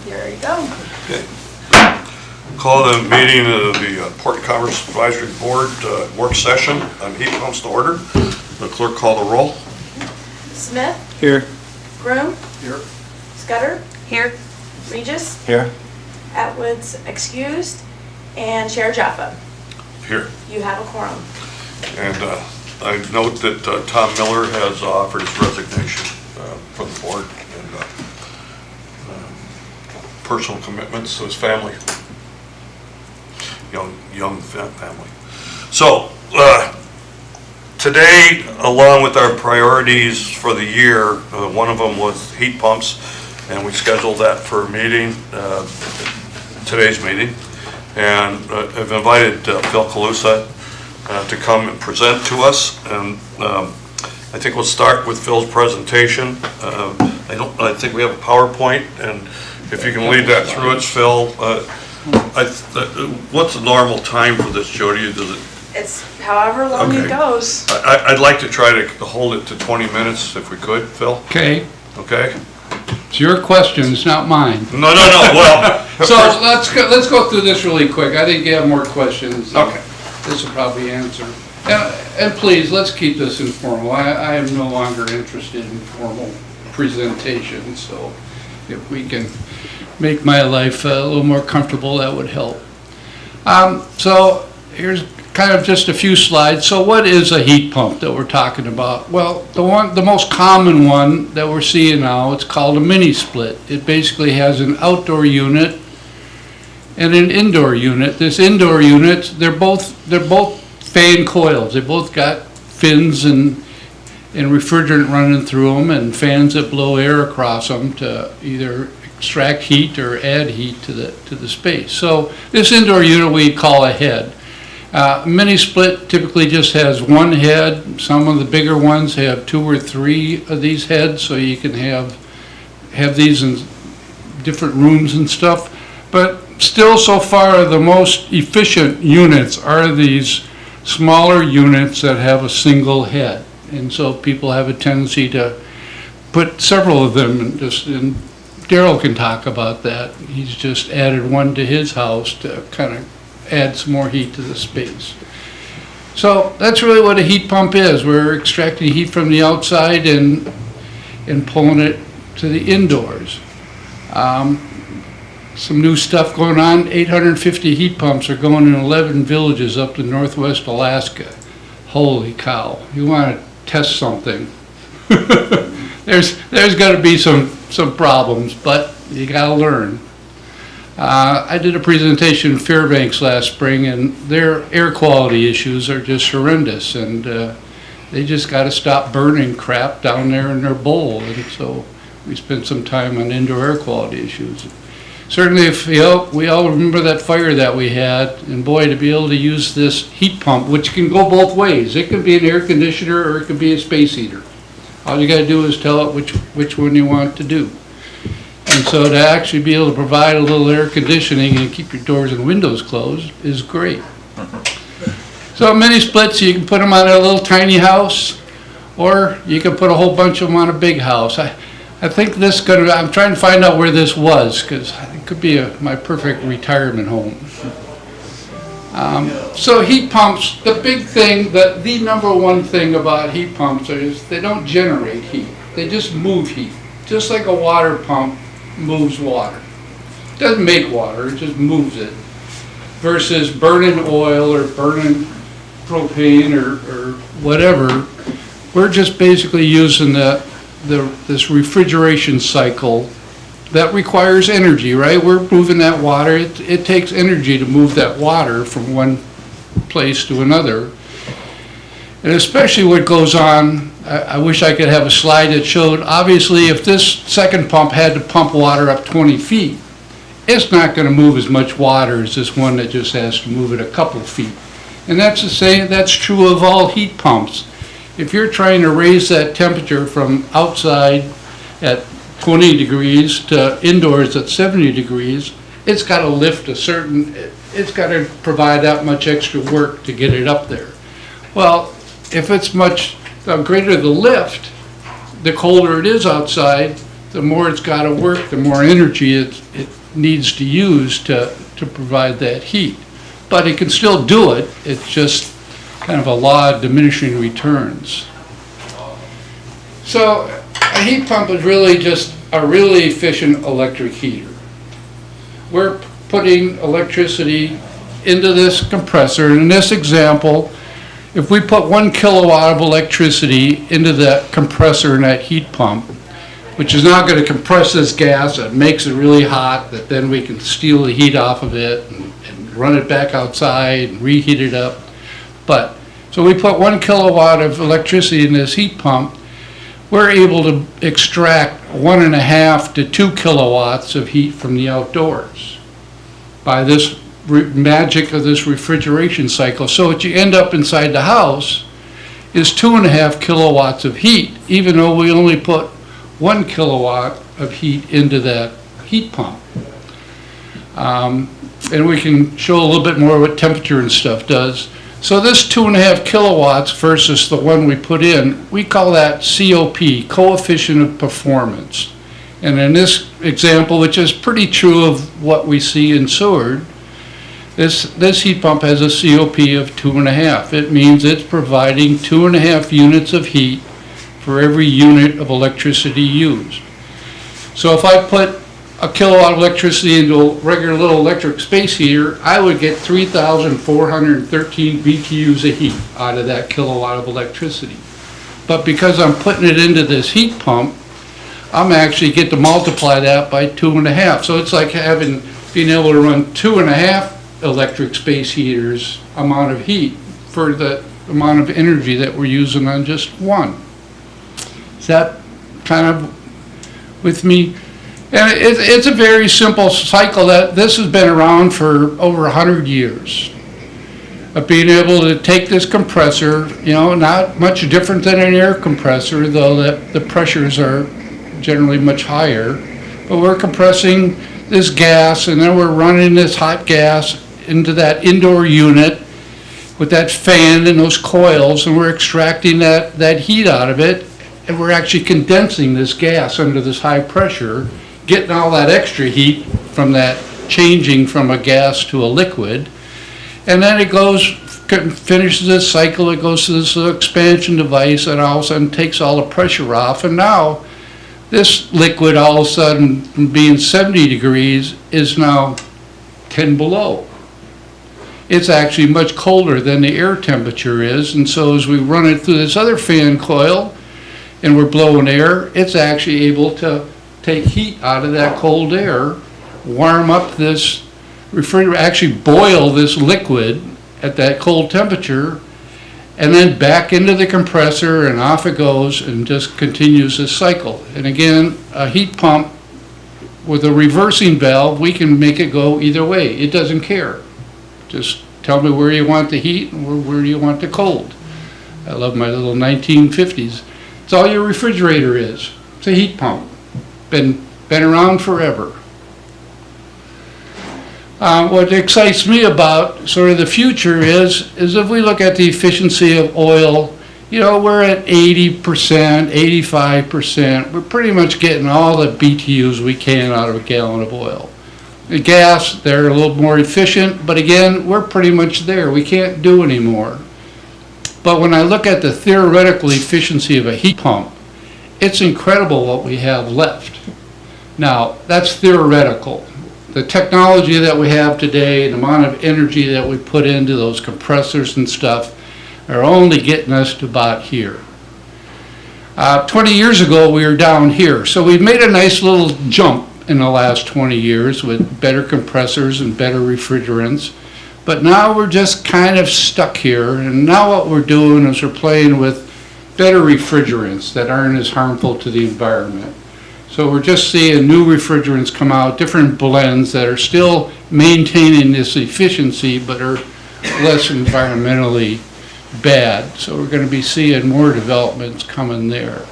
There you go. Okay. Call the meeting of the Port Commerce Advisory Board work session on heat pumps to order. The clerk call the roll. Smith, Here. Groom, Here. Scudder, Here. Regis, Here. Atwood's excused, and Chair Jaffa. Here. You have a quorum. And I note that Tom Miller has offered his resignation from the board and personal commitments to his family, young family. So today, along with our priorities for the year, one of them was heat pumps, and we scheduled that for a meeting, today's meeting. And I've invited Phil Calusa to come and present to us, and I think we'll start with Phil's presentation. I think we have a PowerPoint, and if you can lead that through us, Phil. What's the normal time for this, Jody? Does it? It's however long Okay. it goes. I'd like to try to hold it to 20 minutes if we could, Phil. Okay, Okay? it's your questions, not mine. No. Well. So let's go through this really quick. I think you have more questions. Okay. This will probably answer. And please, let's keep this informal. I am no longer interested in formal presentations, so if we can make my life a little more comfortable, that would help. So here's kind of just a few slides. So what is a heat pump that we're talking about? Well, the most common one that we're seeing now, it's called a mini split. It basically has an outdoor unit and an indoor unit. This indoor unit, they're both fan coils. They both got fins and refrigerant running through them and fans that blow air across them to either extract heat or add heat to the space. So this indoor unit we call a head. Mini split typically just has one head. Some of the bigger ones have 2 or 3 of these heads, so you can have these in different rooms and stuff. But still, so far, the most efficient units are these smaller units that have a single head. And so people have a tendency to put several of them and Daryl can talk about that. He's just added one to his house to kind of add some more heat to the space. So that's really what a heat pump is. We're extracting heat from the outside and pulling it to the indoors. Some new stuff going on. 850 heat pumps are going in 11 villages up to northwest Alaska. Holy cow. You want to test something. There's got to be some problems, but you got to learn. I did a presentation in Fairbanks last spring, and their air quality issues are just horrendous, and they just got to stop burning crap down there in their bowl. And so we spent some time on indoor air quality issues. Certainly, if we all remember that fire that we had, and boy, to be able to use this heat pump, which can go both ways. It can be an air conditioner or it can be a space heater. All you got to do is tell it which one you want to do. And so to actually be able to provide a little air conditioning and keep your doors and windows closed is great. So mini splits, you can put them on a little tiny house, or you can put a whole bunch of them on a big house. I think I'm trying to find out where this was, because it could be my perfect retirement home. So heat pumps, the big thing, the number one thing about heat pumps is they don't generate heat. They just move heat. Just like a water pump moves water. It doesn't make water, it just moves it. Versus burning oil or burning propane or whatever. We're just basically using this refrigeration cycle that requires energy, right? We're moving that water. It takes energy to move that water from one place to another. And especially what goes on, I wish I could have a slide that showed, obviously, if this second pump had to pump water up 20 feet, it's not going to move as much water as this one that just has to move it a couple feet. And that's true of all heat pumps. If you're trying to raise that temperature from outside at 20 degrees to indoors at 70 degrees, it's got to lift it's got to provide that much extra work to get it up there. Well, if it's much greater the lift, the colder it is outside, the more it's got to work, the more energy it needs to use to provide that heat. But it can still do it, it's just kind of a law of diminishing returns. So a heat pump is really just a really efficient electric heater. We're putting electricity into this compressor, and in this example, if we put 1 kilowatt of electricity into that compressor and that heat pump, which is now going to compress this gas, it makes it really hot, that then we can steal the heat off of it and run it back outside and reheat it up. But, so we put 1 kilowatt of electricity in this heat pump, we're able to extract 1.5 to 2 kilowatts of heat from the outdoors by this magic of this refrigeration cycle. So what you end up inside the house is 2.5 kilowatts of heat, even though we only put 1 kilowatt of heat into that heat pump. And we can show a little bit more what temperature and stuff does. So this 2.5 kilowatts versus the one we put in, we call that COP, coefficient of performance. And in this example, which is pretty true of what we see in Seward, this heat pump has a COP of 2.5. It means it's providing 2.5 units of heat for every unit of electricity used. So if I put a kilowatt of electricity into a regular little electric space heater, I would get 3,413 BTUs of heat out of that kilowatt of electricity. But because I'm putting it into this heat pump, I'm actually get to multiply that by 2.5. So it's like being able to run 2.5 electric space heaters amount of heat for the amount of energy that we're using on just one. Is that kind of with me? And it's a very simple cycle that this has been around for over 100 years. Of being able to take this compressor, you know, not much different than an air compressor, though the pressures are generally much higher. But we're compressing this gas, and then we're running this hot gas into that indoor unit with that fan and those coils, and we're extracting that heat out of it, and we're actually condensing this gas under this high pressure, getting all that extra heat from that changing from a gas to a liquid. And then it finishes this cycle, it goes to this expansion device, and all of a sudden takes all the pressure off. And now this liquid, all of a sudden, from being 70 degrees, is now 10 below. It's actually much colder than the air temperature is. And so as we run it through this other fan coil and we're blowing air, it's actually able to take heat out of that cold air, warm up this refrigerator, actually boil this liquid at that cold temperature, and then back into the compressor, and off it goes, and just continues this cycle. And again, a heat pump with a reversing valve, we can make it go either way. It doesn't care. Just tell me where you want the heat and where you want the cold. I love my little 1950s. It's all your refrigerator is. It's a heat pump. Been around forever. What excites me about sort of the future is if we look at the efficiency of oil, you know, we're at 80%, 85%. We're pretty much getting all the BTUs we can out of a gallon of oil. The gas, they're a little more efficient, but again, we're pretty much there. We can't do any more. But when I look at the theoretical efficiency of a heat pump, it's incredible what we have left. Now, that's theoretical. The technology that we have today, the amount of energy that we put into those compressors and stuff, are only getting us to about here. 20 years ago, we were down here. So we've made a nice little jump in the last 20 years with better compressors and better refrigerants. But now we're just kind of stuck here. And now what we're doing is we're playing with better refrigerants that aren't as harmful to the environment. So we're just seeing new refrigerants come out, different blends that are still maintaining this efficiency but are less environmentally bad. So we're going to be seeing more developments coming there.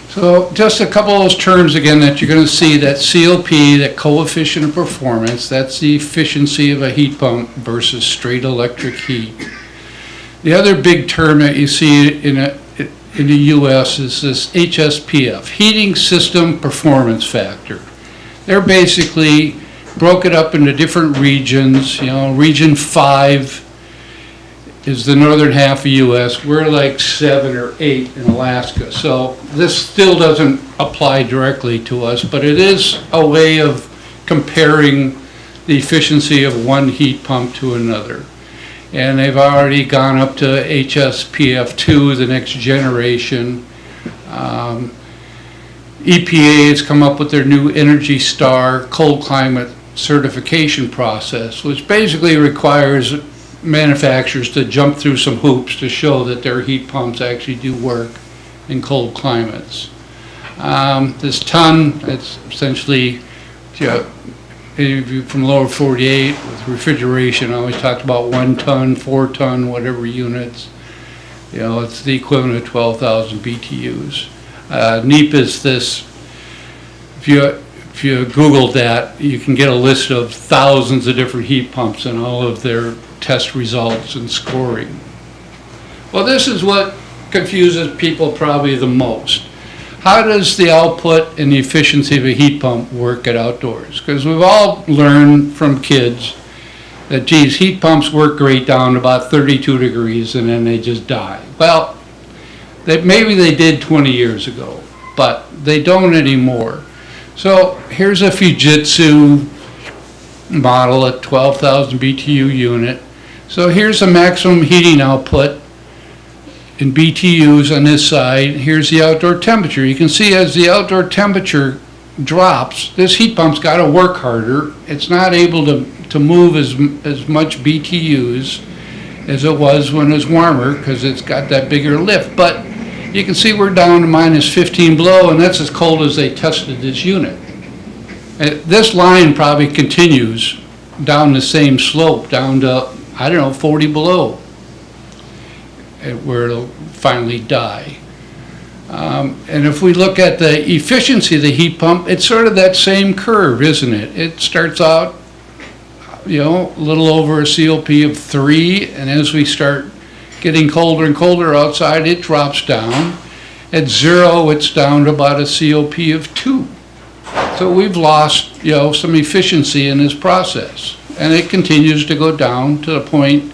So just a couple of those terms again that you're going to see, that COP, that coefficient of performance, that's the efficiency of a heat pump versus straight electric heat. The other big term that you see in the US is this HSPF, Heating System Performance Factor. They're basically broke it up into different regions. Region 5 is the northern half of US. We're like 7 or 8 in Alaska. So this still doesn't apply directly to us, but it is a way of comparing the efficiency of one heat pump to another. And they've already gone up to HSPF2, the next generation. EPA has come up with their new Energy Star cold climate certification process, which basically requires manufacturers to jump through some hoops to show that their heat pumps actually do work in cold climates. This ton, it's essentially, from lower 48 with refrigeration, I always talked about 1 ton, 4 ton, whatever units. It's the equivalent of 12,000 BTUs. NEEP is this, if you Googled that, you can get a list of thousands of different heat pumps and all of their test results and scoring. Well, this is what confuses people probably the most. How does the output and the efficiency of a heat pump work at outdoors? Because we've all learned from kids that, geez, heat pumps work great down to about 32 degrees and then they just die. Well, maybe they did 20 years ago, but they don't anymore. So here's a Fujitsu model at 12,000 BTU unit. So here's the maximum heating output in BTUs on this side. Here's the outdoor temperature. You can see as the outdoor temperature drops, this heat pump's got to work harder. It's not able to move as much BTUs as it was when it was warmer because it's got that bigger lift. But you can see we're down to minus 15 below, and that's as cold as they tested this unit. This line probably continues down the same slope, down to, I don't know, 40 below, where it'll finally die. And if we look at the efficiency of the heat pump, it's sort of that same curve, isn't it? It starts out, a little over a COP of 3, and as we start getting colder and colder outside, it drops down. At 0, it's down to about a COP of 2. So we've lost, some efficiency in this process. And it continues to go down to the point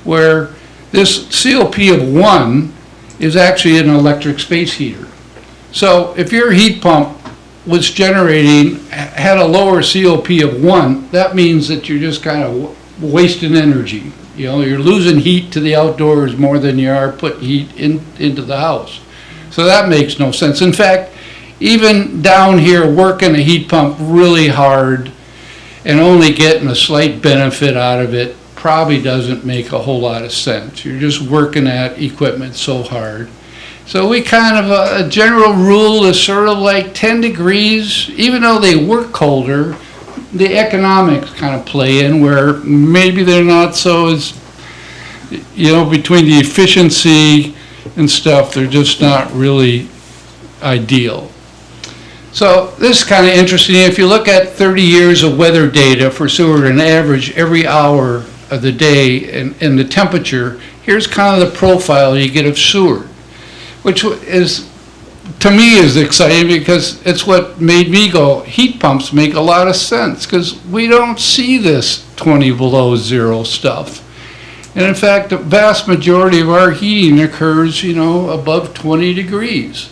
where this COP of 1 is actually an electric space heater. So if your heat pump was had a lower COP of 1, that means that you're just kind of wasting energy. You're losing heat to the outdoors more than you are putting heat into the house. So that makes no sense. In fact, even down here working a heat pump really hard and only getting a slight benefit out of it probably doesn't make a whole lot of sense. You're just working that equipment so hard. So we kind of, a general rule is sort of like 10 degrees, even though they work colder, the economics kind of play in where maybe they're not so as, between the efficiency and stuff, they're just not really ideal. So this is kind of interesting. If you look at 30 years of weather data for Seward and average every hour of the day and the temperature, here's kind of the profile you get of Seward, which is, to me, is exciting because it's what made me go, heat pumps make a lot of sense because we don't see this 20 below 0 stuff. And in fact, the vast majority of our heating occurs, above 20 degrees.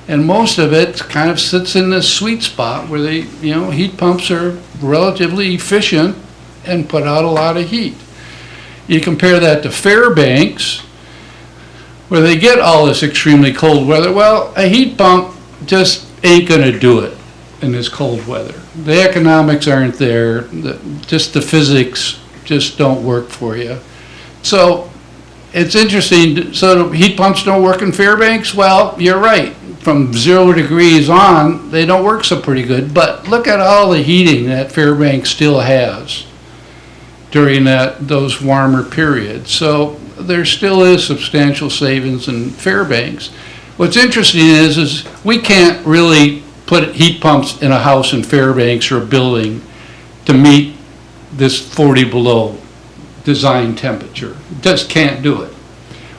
And most of it kind of sits in this sweet spot where heat pumps are relatively efficient and put out a lot of heat. You compare that to Fairbanks, where they get all this extremely cold weather. Well, a heat pump just ain't going to do it in this cold weather. The economics aren't there. Just the physics just don't work for you. So it's interesting. So heat pumps don't work in Fairbanks? Well, you're right. From 0 degrees on, they don't work so pretty good. But look at all the heating that Fairbanks still has during those warmer periods. So there still is substantial savings in Fairbanks. What's interesting is we can't really put heat pumps in a house in Fairbanks or a building to meet this 40 below design temperature. Just can't do it.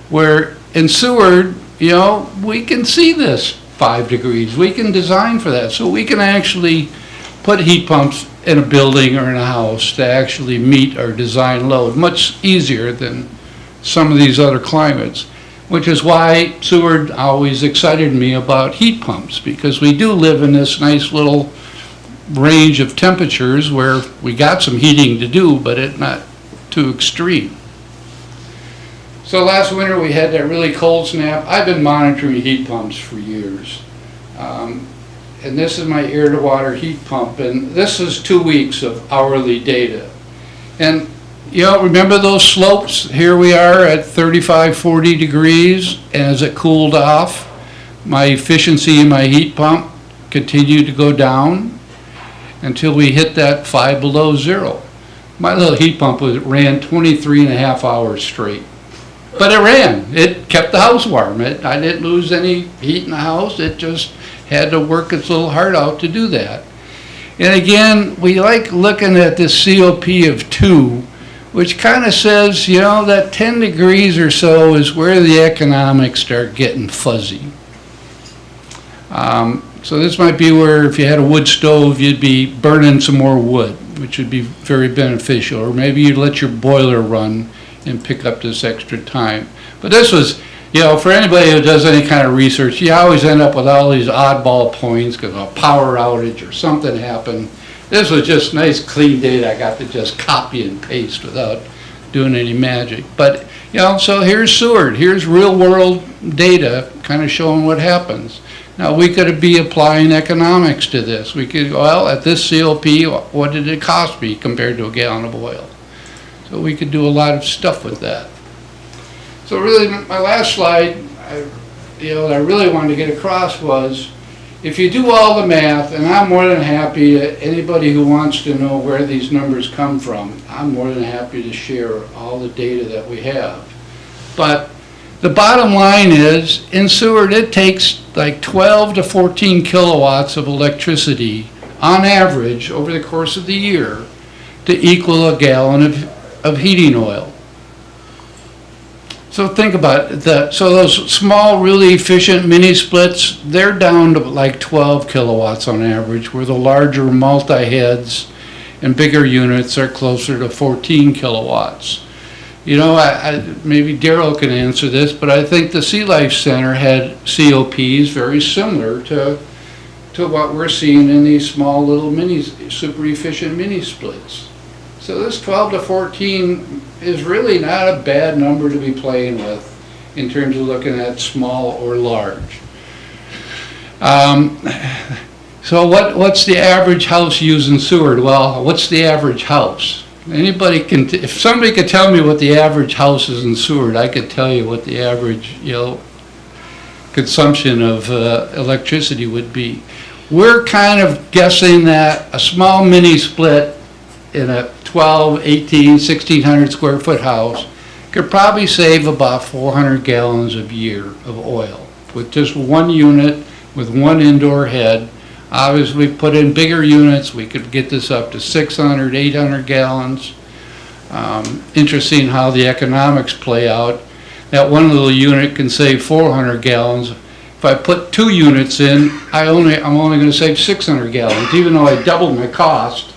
Where in Seward, you know, we can see this 5 degrees. We can design for that. So we can actually put heat pumps in a building or in a house to actually meet our design load much easier than some of these other climates, which is why Seward always excited me about heat pumps, because we do live in this nice little range of temperatures where we got some heating to do, but it's not too extreme. So last winter we had that really cold snap. I've been monitoring heat pumps for years. And this is my air-to-water heat pump, and this is 2 weeks of hourly data. And you know, remember those slopes? Here we are at 35, 40 degrees, and as it cooled off, my efficiency in my heat pump continued to go down until we hit that 5 below zero. My little heat pump ran 23 and a half hours straight. But it ran. It kept the house warm. I didn't lose any heat in the house. It just had to work its little heart out to do that. And again, we like looking at this COP of 2, which kind of says, you know, that 10 degrees or so is where the economics start getting fuzzy. So this might be where if you had a wood stove, you'd be burning some more wood, which would be very beneficial. Or maybe you'd let your boiler run and pick up this extra time. But this was, you know, for anybody who does any kind of research, you always end up with all these oddball points because a power outage or something happened. This was just nice, clean data I got to just copy and paste without doing any magic. But, you know, so here's Seward. Here's real-world data kind of showing what happens. Now, we could be applying economics to this. We could, well, at this COP, what did it cost me compared to a gallon of oil? So we could do a lot of stuff with that. So really, my last slide, I really wanted to get across was, if you do all the math, and I'm more than happy, anybody who wants to know where these numbers come from, I'm more than happy to share all the data that we have. But the bottom line is, in Seward, it takes like 12 to 14 kilowatts of electricity on average over the course of the year to equal a gallon of heating oil. So think about that. So those small, really efficient mini splits, they're down to like 12 kilowatts on average, where the larger multi-heads and bigger units are closer to 14 kilowatts. You know, maybe Daryl can answer this, but I think the Sea Life Center had COPs very similar to what we're seeing in these small little super efficient mini splits. So this 12 to 14 is really not a bad number to be playing with in terms of looking at small or large. So what's the average house using Seward? Well, what's the average house? Anybody can, if somebody could tell me what the average house is in Seward, I could tell you what the average, you know, consumption of electricity would be. We're kind of guessing that a small mini split in a 12, 18, 1600 square foot house could probably save about 400 gallons a year of oil with just one unit with one indoor head. Obviously, we put in bigger units, we could get this up to 600, 800 gallons. Interesting how the economics play out. That one little unit can save 400 gallons. If I put 2 units in, I'm only going to save 600 gallons. Even though I doubled my cost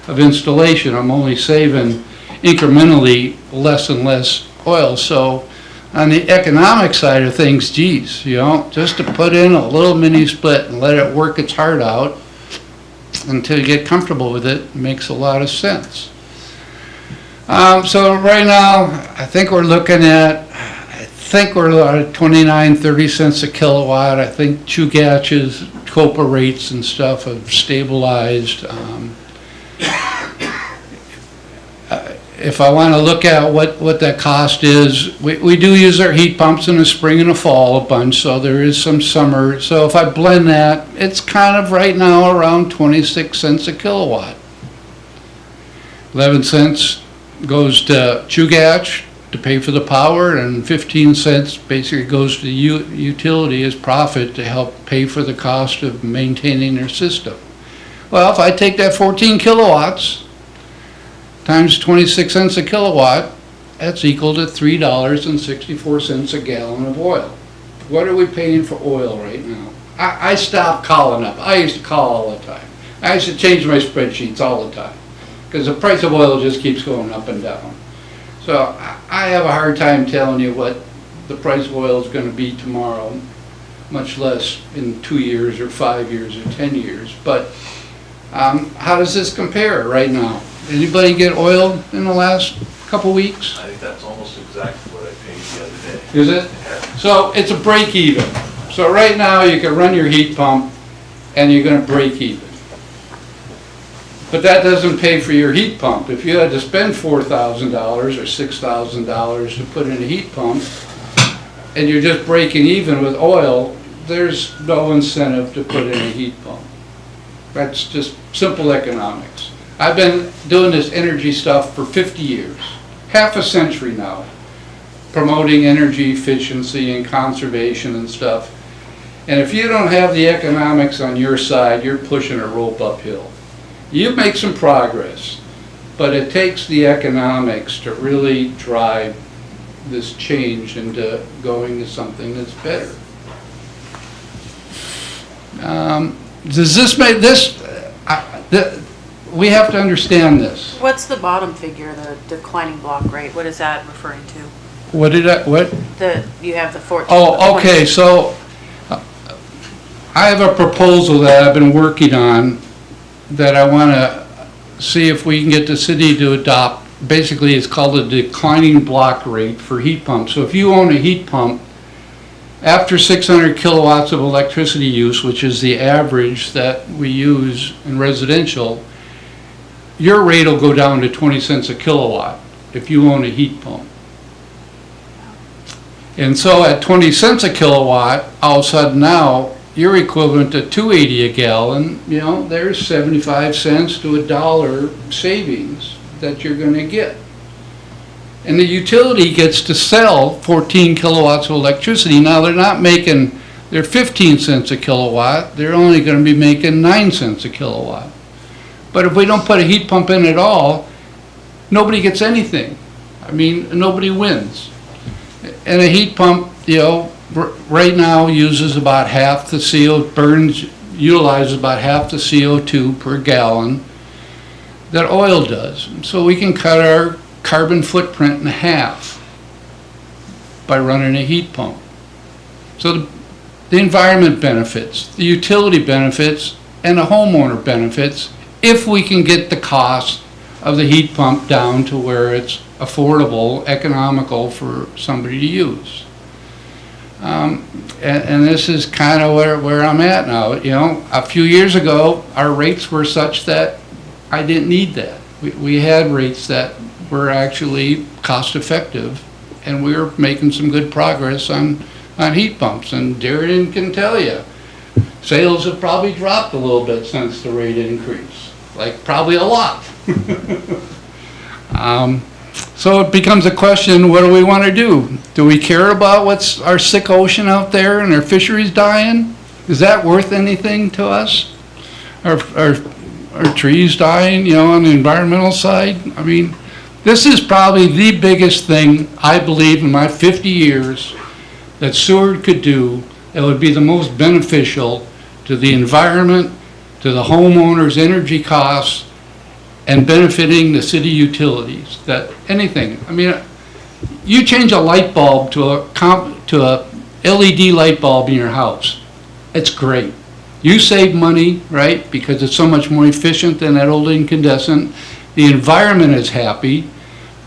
of installation, I'm only saving incrementally less and less oil. So on the economic side of things, geez, you know, just to put in a little mini split and let it work its heart out until you get comfortable with it makes a lot of sense. So right now, I think we're looking at 29, 30 cents a kilowatt. I think Chugach's COPA rates and stuff have stabilized. If I want to look at what that cost is, we do use our heat pumps in the spring and the fall a bunch, so there is some summer. So if I blend that, it's kind of right now around 26 cents a kilowatt. 11 cents goes to Chugach to pay for the power, and 15 cents basically goes to the utility as profit to help pay for the cost of maintaining their system. Well, if I take that 14 kilowatts times 26 cents a kilowatt, that's equal to $3.64 a gallon of oil. what are we paying for oil right now? I stopped calling up. I used to call all the time. I used to change my spreadsheets all the time because the price of oil just keeps going up and down. So I have a hard time telling you what the price of oil is going to be tomorrow, much less in 2 years or 5 years or 10 years. But how does this compare right now? Anybody get oil in the last couple weeks? I think that's almost exactly what I paid the other day. Is it? So it's a break even. So right now you can run your heat pump and you're gonna break even. But that doesn't pay for your heat pump. If you had to spend $4,000 or $6,000 to put in a heat pump and you're just breaking even with oil, there's no incentive to put in a heat pump. That's just simple economics. I've been doing this energy stuff for 50 years, half a century now, promoting energy efficiency and conservation and stuff. And if you don't have the economics on your side, you're pushing a rope uphill. You make some progress, but it takes the economics to really drive this change into going to something that's better. Does this make this? We have to understand this. What's the bottom figure, the declining block rate? What is that referring to? What? You have the 14. Oh, okay, so I have a proposal that I've been working on that I want to see if we can get the city to adopt. Basically, it's called a declining block rate for heat pumps. So if you own a heat pump, after 600 kilowatts of electricity use, which is the average that we use in residential, your rate will go down to 20 cents a kilowatt if you own a heat pump. And so at 20 cents a kilowatt, all of a sudden now, you're equivalent to $2.80 a gallon. You know, there's 75 cents to $1 savings that you're going to get. And the utility gets to sell 14 kilowatts of electricity. Now they're not making, they're 15 cents a kilowatt. They're only going to be making 9 cents a kilowatt. But if we don't put a heat pump in at all, nobody gets anything. I mean, nobody wins. And a heat pump, you know, right now uses about half the utilizes about half the CO2 per gallon that oil does. So we can cut our carbon footprint in half by running a heat pump. So the environment benefits, the utility benefits, and the homeowner benefits if we can get the cost of the heat pump down to where it's affordable, economical for somebody to use. And this is kind of where I'm at now. You know, a few years ago, our rates were such that I didn't need that. We had rates that were actually cost effective, and we were making some good progress on heat pumps. And Darren can tell you, sales have probably dropped a little bit since the rate increase, like probably a lot. So it becomes a question, what do we want to do? Do we care about what's our sick ocean out there and our fisheries dying? Is that worth anything to us? Our trees dying, you know, on the environmental side? I mean, this is probably the biggest thing I believe in my 50 years that Seward could do that would be the most beneficial to the environment, to the homeowners' energy costs, and benefiting the city utilities. That anything, I mean, you change a light bulb to a LED light bulb in your house, it's great. You save money, right, because it's so much more efficient than that old incandescent. The environment is happy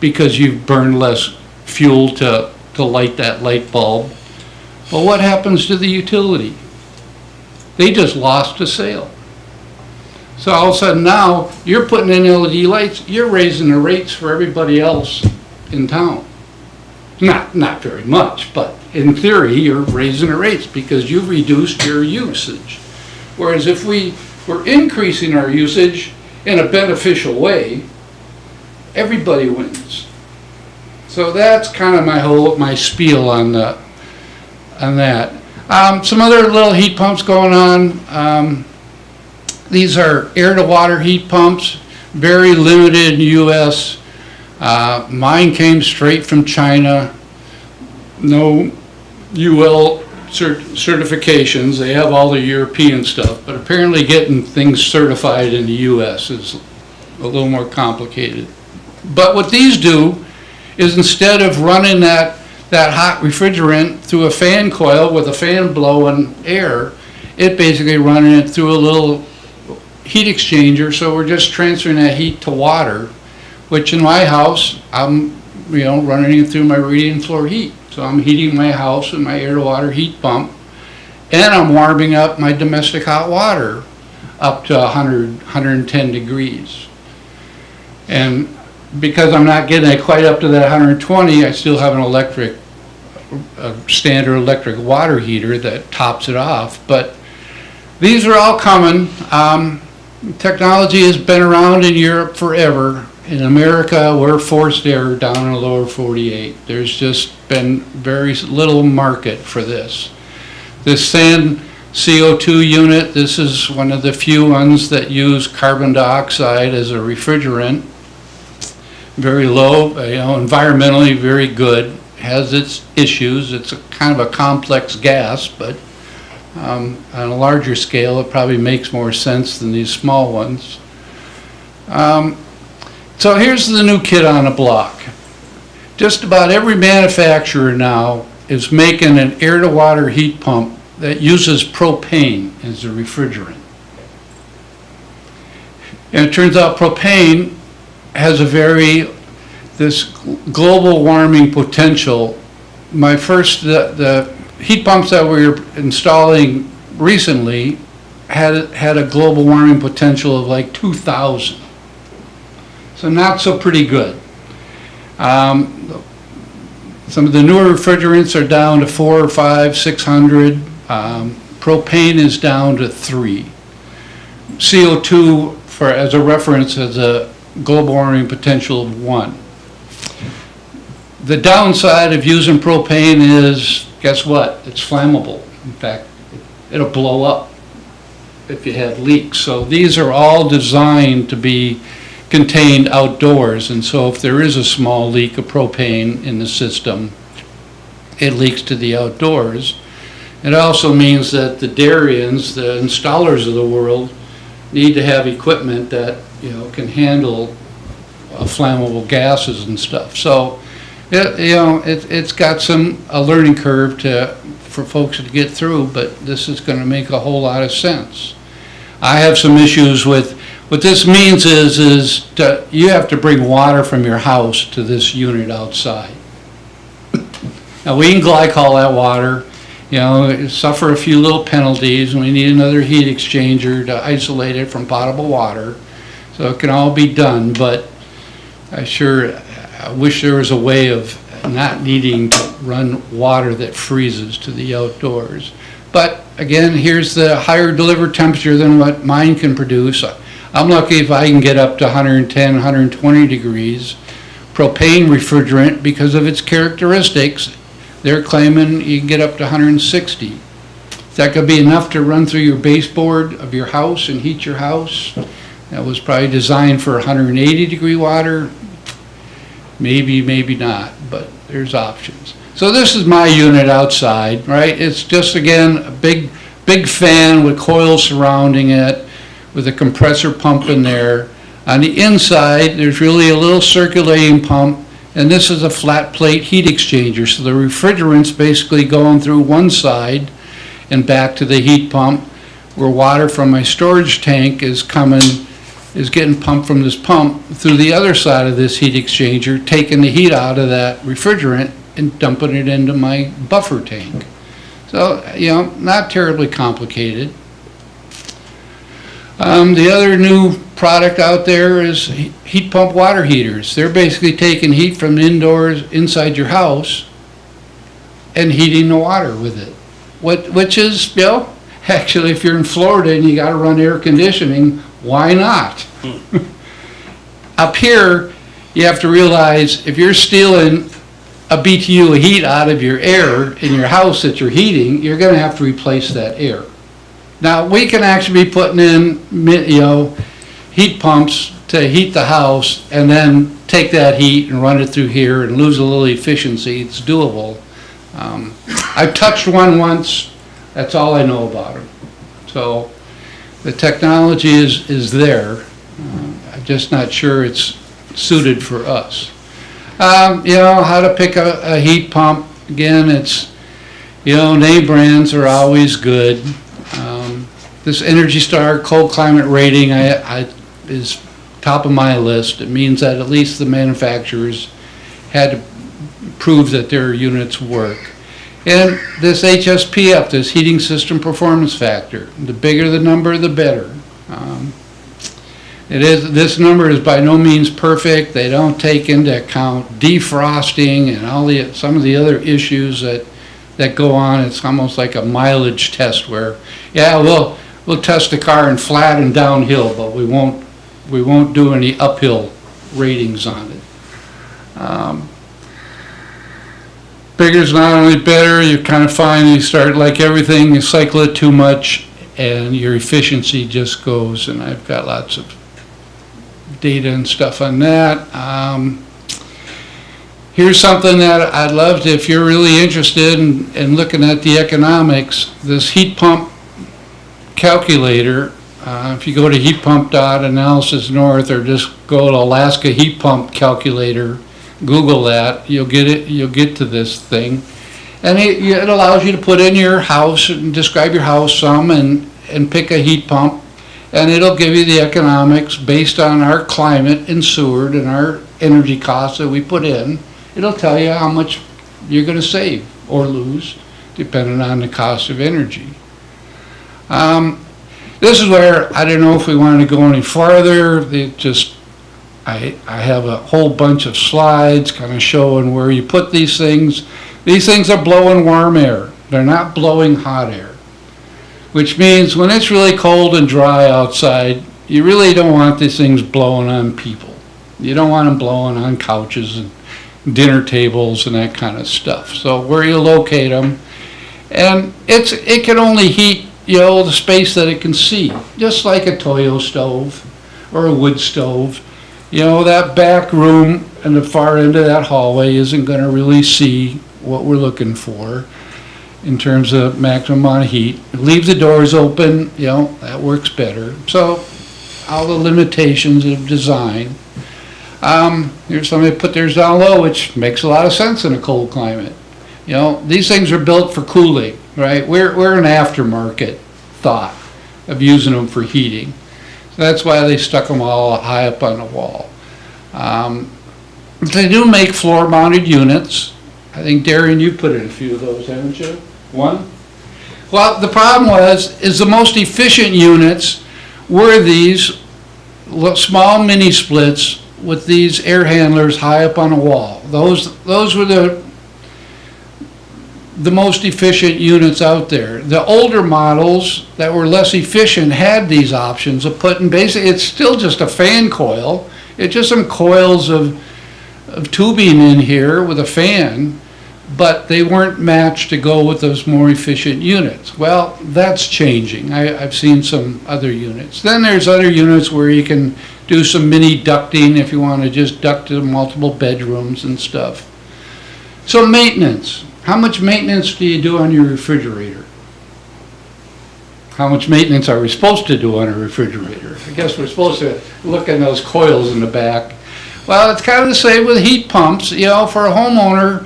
because you've burned less fuel to light that light bulb. But what happens to the utility? They just lost a sale. So all of a sudden now, you're putting in LED lights, you're raising the rates for everybody else in town. Not very much, but in theory, you're raising the rates because you've reduced your usage. Whereas if we were increasing our usage in a beneficial way, everybody wins. So that's kind of my spiel on that. Some other little heat pumps going on. These are air-to-water heat pumps, very limited in the U.S. Mine came straight from China. No UL certifications. They have all the European stuff, but apparently getting things certified in the US is a little more complicated. But what these do is instead of running that hot refrigerant through a fan coil with a fan blowing air, it basically running it through a little heat exchanger, so we're just transferring that heat to water, which in my house, I'm running it through my radiant floor heat. So I'm heating my house with my air-to-water heat pump, and I'm warming up my domestic hot water up to 100, 110 degrees. And because I'm not getting it quite up to that 120, I still have a standard electric water heater that tops it off. But these are all coming. Technology has been around in Europe forever. In America, we're forced air down in the lower 48. There's just been very little market for this. This sand CO2 unit, this is one of the few ones that use carbon dioxide as a refrigerant. Very low, environmentally very good. Has its issues. It's kind of a complex gas, but on a larger scale, it probably makes more sense than these small ones. So here's the new kid on the block. Just about every manufacturer now is making an air-to-water heat pump that uses propane as a refrigerant. And it turns out propane has this global warming potential. The heat pumps that we were installing recently had a global warming potential of like 2,000. So not so pretty good. Some of the newer refrigerants are down to 400 or 500, 600. Propane is down to 3. CO2, as a reference, has a global warming potential of 1. The downside of using propane is, guess what? It's flammable. In fact, it'll blow up if you have leaks. So these are all designed to be contained outdoors, and so if there is a small leak of propane in the system, it leaks to the outdoors. It also means that the Darians, the installers of the world, need to have equipment that can handle flammable gases and stuff. So it's got a learning curve for folks to get through, but this is going to make a whole lot of sense. I have some issues with. What this means is you have to bring water from your house to this unit outside. Now we can glycol that water, suffer a few little penalties, and we need another heat exchanger to isolate it from potable water. So it can all be done, but I wish there was a way of not needing to run water that freezes to the outdoors. But again, here's the higher delivered temperature than what mine can produce. I'm lucky if I can get up to 110, 120 degrees. Propane refrigerant, because of its characteristics, they're claiming you can get up to 160. That could be enough to run through your baseboard of your house and heat your house. That was probably designed for 180 degree water. Maybe, maybe not, but there's options. So this is my unit outside, right? It's just, again, a big fan with coils surrounding it, with a compressor pump in there. On the inside, there's really a little circulating pump, and this is a flat plate heat exchanger. So the refrigerant's basically going through one side and back to the heat pump, where water from my storage tank is getting pumped from this pump through the other side of this heat exchanger, taking the heat out of that refrigerant and dumping it into my buffer tank. So, not terribly complicated. The other new product out there is heat pump water heaters. They're basically taking heat from indoors inside your house and heating the water with it. Which is, actually, if you're in Florida and you got to run air conditioning, why not? Up here, you have to realize if you're stealing a BTU of heat out of your air in your house that you're heating, you're going to have to replace that air. Now, we can actually be putting in, heat pumps to heat the house and then take that heat and run it through here and lose a little efficiency. It's doable. I've touched one once, that's all I know about them. So the technology is there. I'm just not sure it's suited for us. You know, how to pick a heat pump, again, it's, you know, name brands are always good. This Energy Star cold climate rating is top of my list. It means that at least the manufacturers had to prove that their units work. And this HSPF, this heating system performance factor, the bigger the number, the better. This number is by no means perfect. They don't take into account defrosting and some of the other issues that go on. It's almost like a mileage test where, yeah, we'll test the car in flat and downhill, but we won't do any uphill ratings on it. Bigger's not only better, you kind of find you start, like everything, you cycle it too much and your efficiency just goes, and I've got lots of data and stuff on that. Here's something that I'd love to, if you're really interested in looking at the economics, this heat pump calculator. If you go to heatpump.analysis north or just go to Alaska heat pump calculator, Google that, you'll get to this thing. And it allows you to put in your house and describe your house some and pick a heat pump, and it'll give you the economics based on our climate and Seward and our energy costs that we put in. It'll tell you how much you're going to save or lose depending on the cost of energy. This is where I don't know if we want to go any farther. I have a whole bunch of slides kind of showing where you put these things. These things are blowing warm air. They're not blowing hot air, which means when it's really cold and dry outside, you really don't want these things blowing on people. You don't want them blowing on couches and dinner tables and that kind of stuff. So where you locate them, and it can only heat, you know, the space that it can see, just like a Toyo stove or a wood stove. You know, that back room and the far end of that hallway isn't going to really see what we're looking for in terms of maximum amount of heat. Leave the doors open, you know, that works better. So all the limitations of design. Here's somebody put theirs down low, which makes a lot of sense in a cold climate. You know, these things are built for cooling, right? We're an aftermarket thought of using them for heating. So that's why they stuck them all high up on the wall. They do make floor-mounted units. I think, Darren, you put in a few of those, haven't you? One? Well, the problem is the most efficient units were these small mini splits with these air handlers high up on the wall. Those were the most efficient units out there. The older models that were less efficient had these options of putting, basically it's still just a fan coil. It's just some coils of tubing in here with a fan, but they weren't matched to go with those more efficient units. Well, that's changing. I've seen some other units. Then there's other units where you can do some mini ducting if you want to just duct to multiple bedrooms and stuff. So maintenance. How much maintenance do you do on your refrigerator? How much maintenance are we supposed to do on a refrigerator? I guess we're supposed to look at those coils in the back. Well, it's kind of the same with heat pumps. You know, for a homeowner,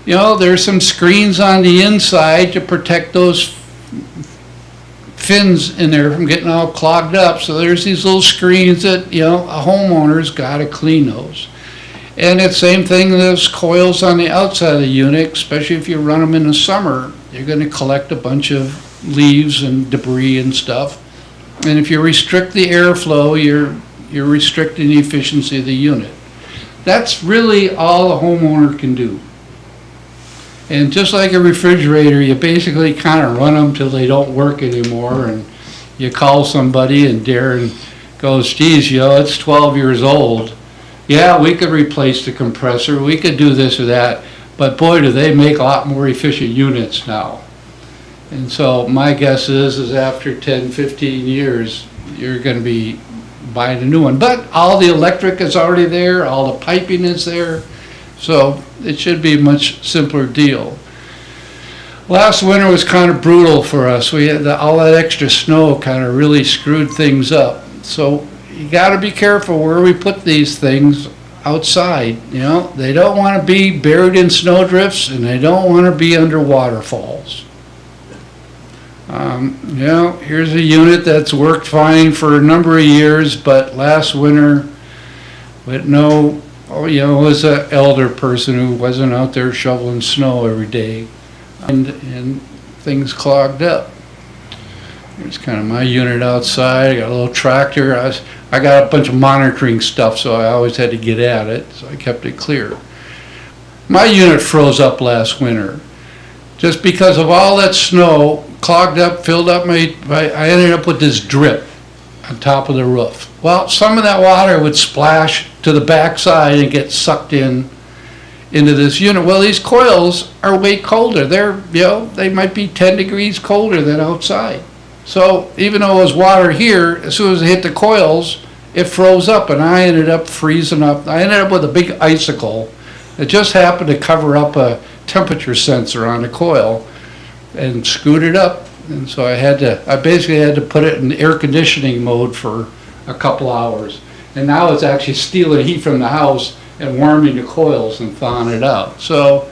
you know, there's some screens on the inside to protect those fins in there from getting all clogged up. So there's these little screens that, you know, a homeowner's got to clean those. And it's the same thing, those coils on the outside of the unit, especially if you run them in the summer, you're going to collect a bunch of leaves and debris and stuff. And if you restrict the airflow, you're restricting the efficiency of the unit. That's really all a homeowner can do. And just like a refrigerator, you basically kind of run them till they don't work anymore, and you call somebody and Darren goes, geez, you know, it's 12 years old. Yeah, we could replace the compressor, we could do this or that, but boy, do they make a lot more efficient units now. And so my guess is after 10, 15 years, you're going to be buying a new one. But all the electric is already there, all the piping is there, so it should be a much simpler deal. Last winter was kind of brutal for us. We had all that extra snow kind of really screwed things up. So you got to be careful where we put these things outside. You know, they don't want to be buried in snowdrifts, and they don't want to be under waterfalls. You know, here's a unit that's worked fine for a number of years, but last winter, with no, you know, was an elder person who wasn't out there shoveling snow every day, and things clogged up. Here's kind of my unit outside. I got a little tractor. I got a bunch of monitoring stuff, so I always had to get at it, so I kept it clear. My unit froze up last winter. Just because of all that snow, clogged up, filled up I ended up with this drip on top of the roof. Well, some of that water would splash to the backside and get sucked into this unit. Well, these coils are way colder. They're, you know, they might be 10 degrees colder than outside. So even though it was water here, as soon as it hit the coils, it froze up, and I ended up freezing up. I ended up with a big icicle that just happened to cover up a temperature sensor on the coil and screwed it up. And so I basically had to put it in air conditioning mode for a couple hours. And now it's actually stealing heat from the house and warming the coils and thawing it out. So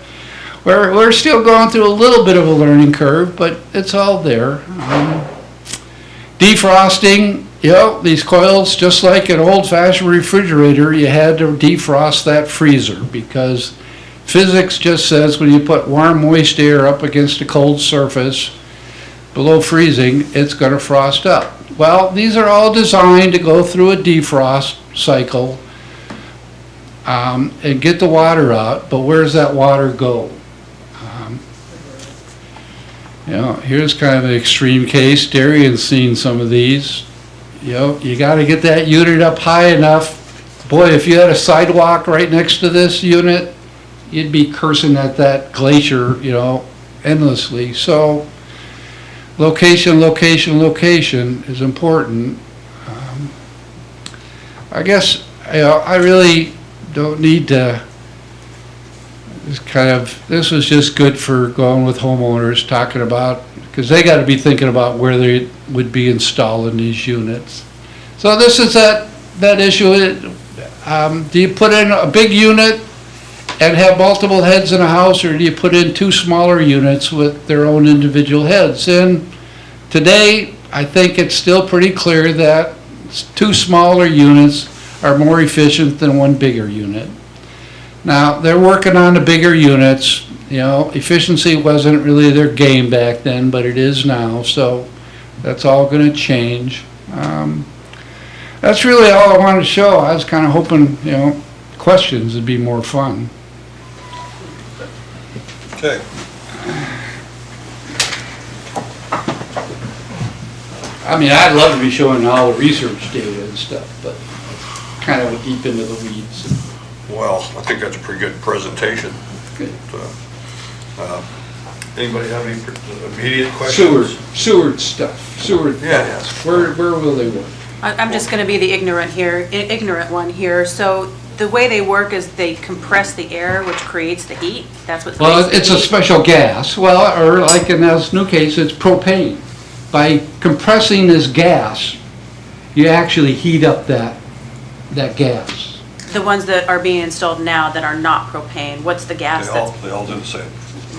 we're still going through a little bit of a learning curve, but it's all there. Defrosting, you know, these coils, just like an old-fashioned refrigerator, you had to defrost that freezer because physics just says when you put warm, moist air up against a cold surface below freezing, it's going to frost up. Well, these are all designed to go through a defrost cycle and get the water out, but where does that water go? You know, here's kind of an extreme case. Darian's seen some of these. You know, you got to get that unit up high enough. Boy, if you had a sidewalk right next to this unit, you'd be cursing at that glacier, you know, endlessly. So location, location, location is important. I guess, you know, I really don't need to. This was just good for going with homeowners, talking about, because they got to be thinking about where they would be installing these units. So this is that issue. Do you put in a big unit and have multiple heads in a house, or do you put in two smaller units with their own individual heads? And today, I think it's still pretty clear that two smaller units are more efficient than one bigger unit. Now, they're working on the bigger units. You know, efficiency wasn't really their game back then, but it is now, so that's all going to change. That's really all I wanted to show. I was kind of hoping, you know, questions would be more fun. Okay. I mean, I'd love to be showing all the research data and stuff, but kind of deep into the weeds. Well, I think that's a pretty good presentation. Good. Anybody have any immediate questions? Seward stuff, Seward. Yeah, yes. Where will they work? I'm just going to be the ignorant one here. So the way they work is they compress the air, which creates the heat. That's what. Well, it's a special gas. Well, or like in this new case, it's propane. By compressing this gas, you actually heat up that gas. The ones that are being installed now that are not propane, what's the gas that's? They all do the same.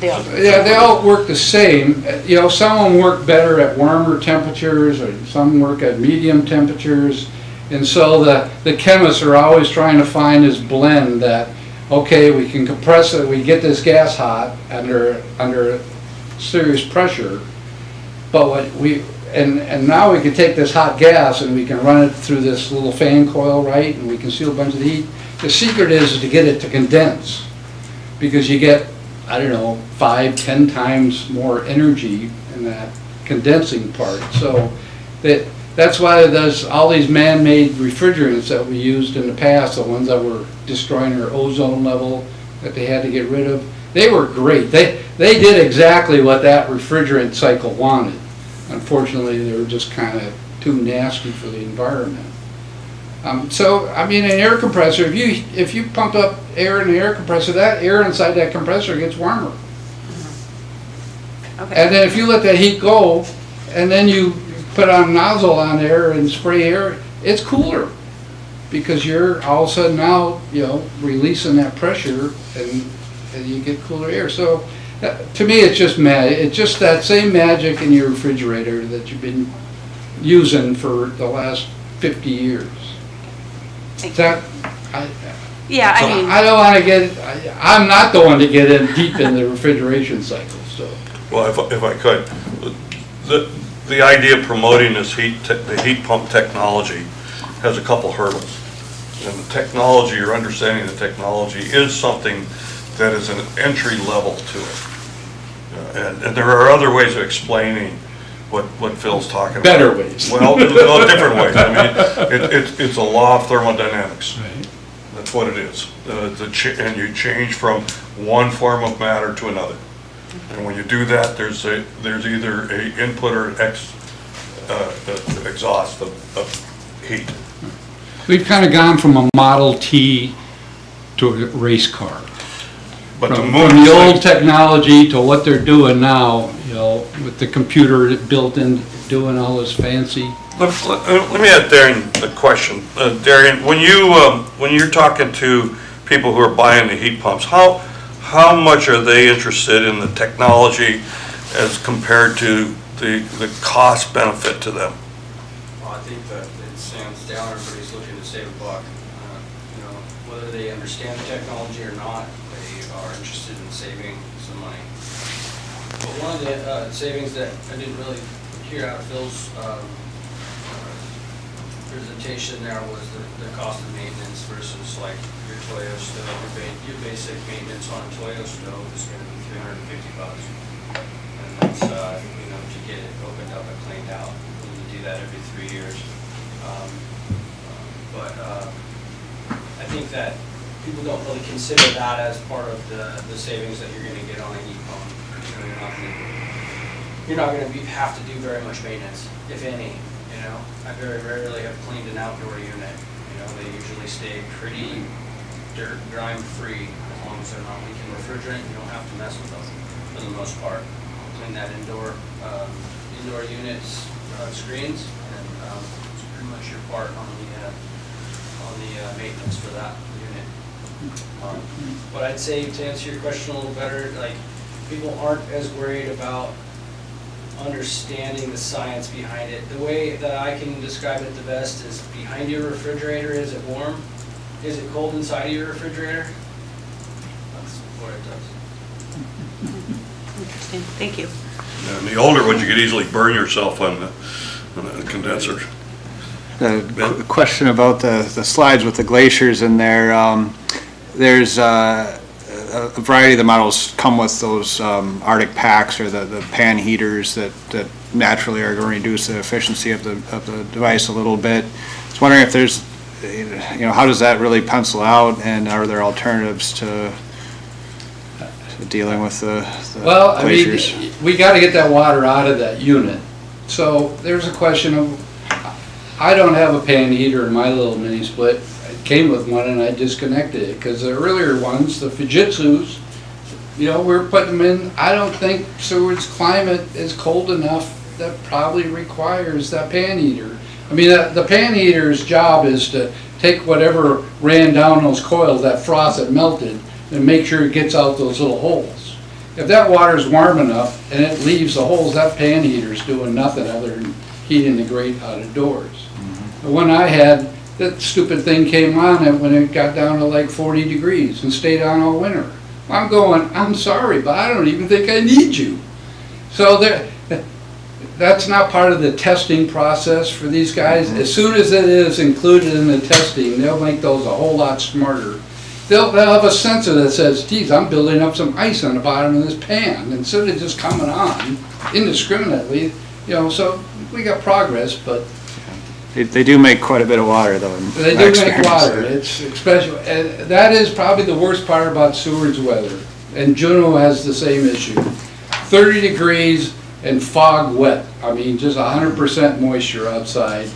Yeah, they all work the same. You know, some of them work better at warmer temperatures, or some work at medium temperatures. And so the chemists are always trying to find this blend that, okay, we can compress it, we get this gas hot under serious pressure, but and now we can take this hot gas and we can run it through this little fan coil, right? And we can seal a bunch of the heat. The secret is to get it to condense, because you get, I don't know, 5-10 times more energy in that condensing part. So that's why there's all these man-made refrigerants that we used in the past, the ones that were destroying our ozone level that they had to get rid of. They were great. They did exactly what that refrigerant cycle wanted. Unfortunately, they were just kind of too nasty for the environment. So, I mean, an air compressor, if you pump up air in the air compressor, that air inside that compressor gets warmer. Okay. And then if you let that heat go, and then you put on nozzle on there and spray air, it's cooler. Because you're all of a sudden now, releasing that pressure and you get cooler air. So to me, it's just that same magic in your refrigerator that you've been using for the last 50 years. Thank you. That, Yeah, I mean, I don't want to I'm not the one to get in deep in the refrigeration cycle, so. Well, if I could, the idea of promoting this the heat pump technology has a couple hurdles. And the technology, or understanding the technology, is something that is an entry level to it. And there are other ways of explaining what Phil's talking about. Better ways. Well, different ways. I mean, it's a law of thermodynamics. Right. That's what it is. And you change from one form of matter to another. And when you do that, there's either a input or exhaust of heat. We've kind of gone from a Model T to a race car. But From the old technology to what they're doing now, with the computer built in, doing all this fancy. Let me ask Darian a question. Darian, when you're talking to people who are buying the heat pumps, how much are they interested in the technology as compared to the cost benefit to them? Well, I think that it's hands down, everybody's looking to save a buck. Whether they understand the technology or not, they are interested in saving some money. But one of the savings that I didn't really hear out of Phil's presentation there was the cost of maintenance versus like your Toyo stove. Your basic maintenance on a Toyo stove is going to be $350. And that's, to get it opened up and cleaned out. And you do that every 3 years. But I think that people don't really consider that as part of the savings that you're going to get on a heat pump. You're not going to have to do very much maintenance, if any. I very rarely have cleaned an outdoor unit. They usually stay pretty dirt, grime free as long as they're not leaking refrigerant. You don't have to mess with them for the most part. Clean that indoor units screens, and it's pretty much your part on the maintenance for that unit. But I'd say, to answer your question a little better, like, people aren't as worried about understanding the science behind it. The way that I can describe it the best is behind your refrigerator, is it warm? Is it cold inside of your refrigerator? That's what it does. interesting, thank you. And the older ones, you could easily burn yourself on the condenser. The question about the slides with the glaciers in there, there's a variety of the models come with those Arctic packs or the pan heaters that naturally are going to reduce the efficiency of the device a little bit. I was wondering if there's, how does that really pencil out, and are there alternatives to dealing with the Well, glaciers? I mean, we got to get that water out of that unit. So there's a question of, I don't have a pan heater in my little mini split. It came with one and I disconnected it because the earlier ones, the Fujitsus, we're putting them in. I don't think Seward's climate is cold enough that probably requires that pan heater. I mean, the pan heater's job is to take whatever ran down those coils, that frost that melted, and make sure it gets out those little holes. If that water's warm enough and it leaves the holes, that pan heater's doing nothing other than heating the grate out of doors. The one I had, that stupid thing came on when it got down to like 40 degrees and stayed on all winter. I'm sorry, but I don't even think I need you. So that's not part of the testing process for these guys. As soon as it is included in the testing, they'll make those a whole lot smarter. They'll have a sensor that says, geez, I'm building up some ice on the bottom of this pan, instead of just coming on indiscriminately. So we got progress, but They do make quite a bit of water, though. they do make water. It's especially, and that is probably the worst part about Seward's weather. And Juneau has the same issue. 30 degrees and fog wet. I mean, just 100% moisture outside.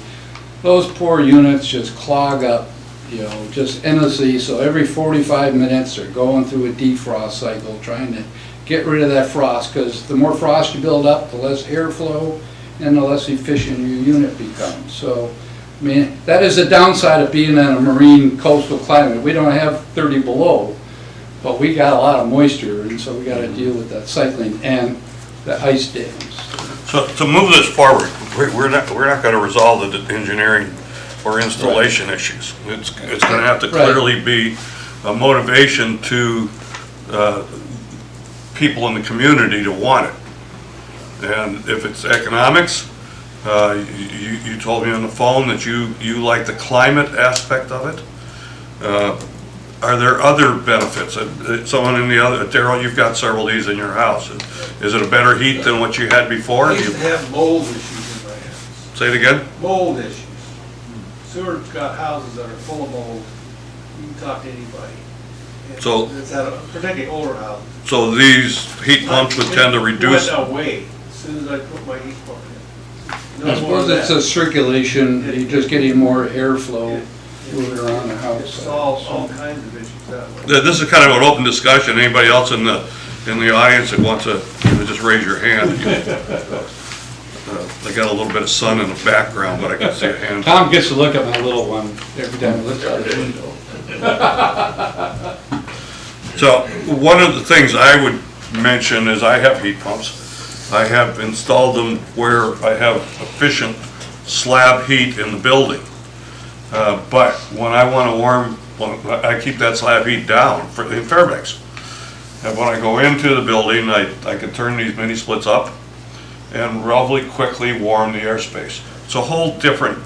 Those poor units just clog up, just endlessly. So every 45 minutes they're going through a defrost cycle, trying to get rid of that frost, because the more frost you build up, the less airflow and the less efficient your unit becomes. So, I mean, that is the downside of being in a marine coastal climate. We don't have 30 below, but we got a lot of moisture, and so we got to deal with that cycling and the ice dams. So to move this forward, we're not going to resolve the engineering or installation issues. It's going to have to Right. clearly be a motivation to people in the community to want it. And if it's economics, you told me on the phone that you like the climate aspect of it. Are there other benefits? Someone in the other, Daryl, you've got several of these in your house. Is it a better heat than what you had before? I used to have mold issues in my house. Say it again? Mold issues. Seward's got houses that are full of mold. You can talk to anybody. And So- it's at particularly older houses. So these heat pumps would tend to reduce, Went away as soon as I put my heat pump in. No I more suppose of it's that. a circulation, you're just getting more airflow moving around the house. It solves all kinds of issues that way. this is kind of an open discussion. Anybody else in the audience that wants to, just raise your hand. I got a little bit of sun in the background, but I can see a hand. Tom gets to look at my little one every time he looks out the window. So one of the things I would mention is I have heat pumps. I have installed them where I have efficient slab heat in the building. But when I want to warm, I keep that slab heat down in Fairbanks. And when I go into the building, I can turn these mini splits up and relatively quickly warm the airspace. It's a whole different,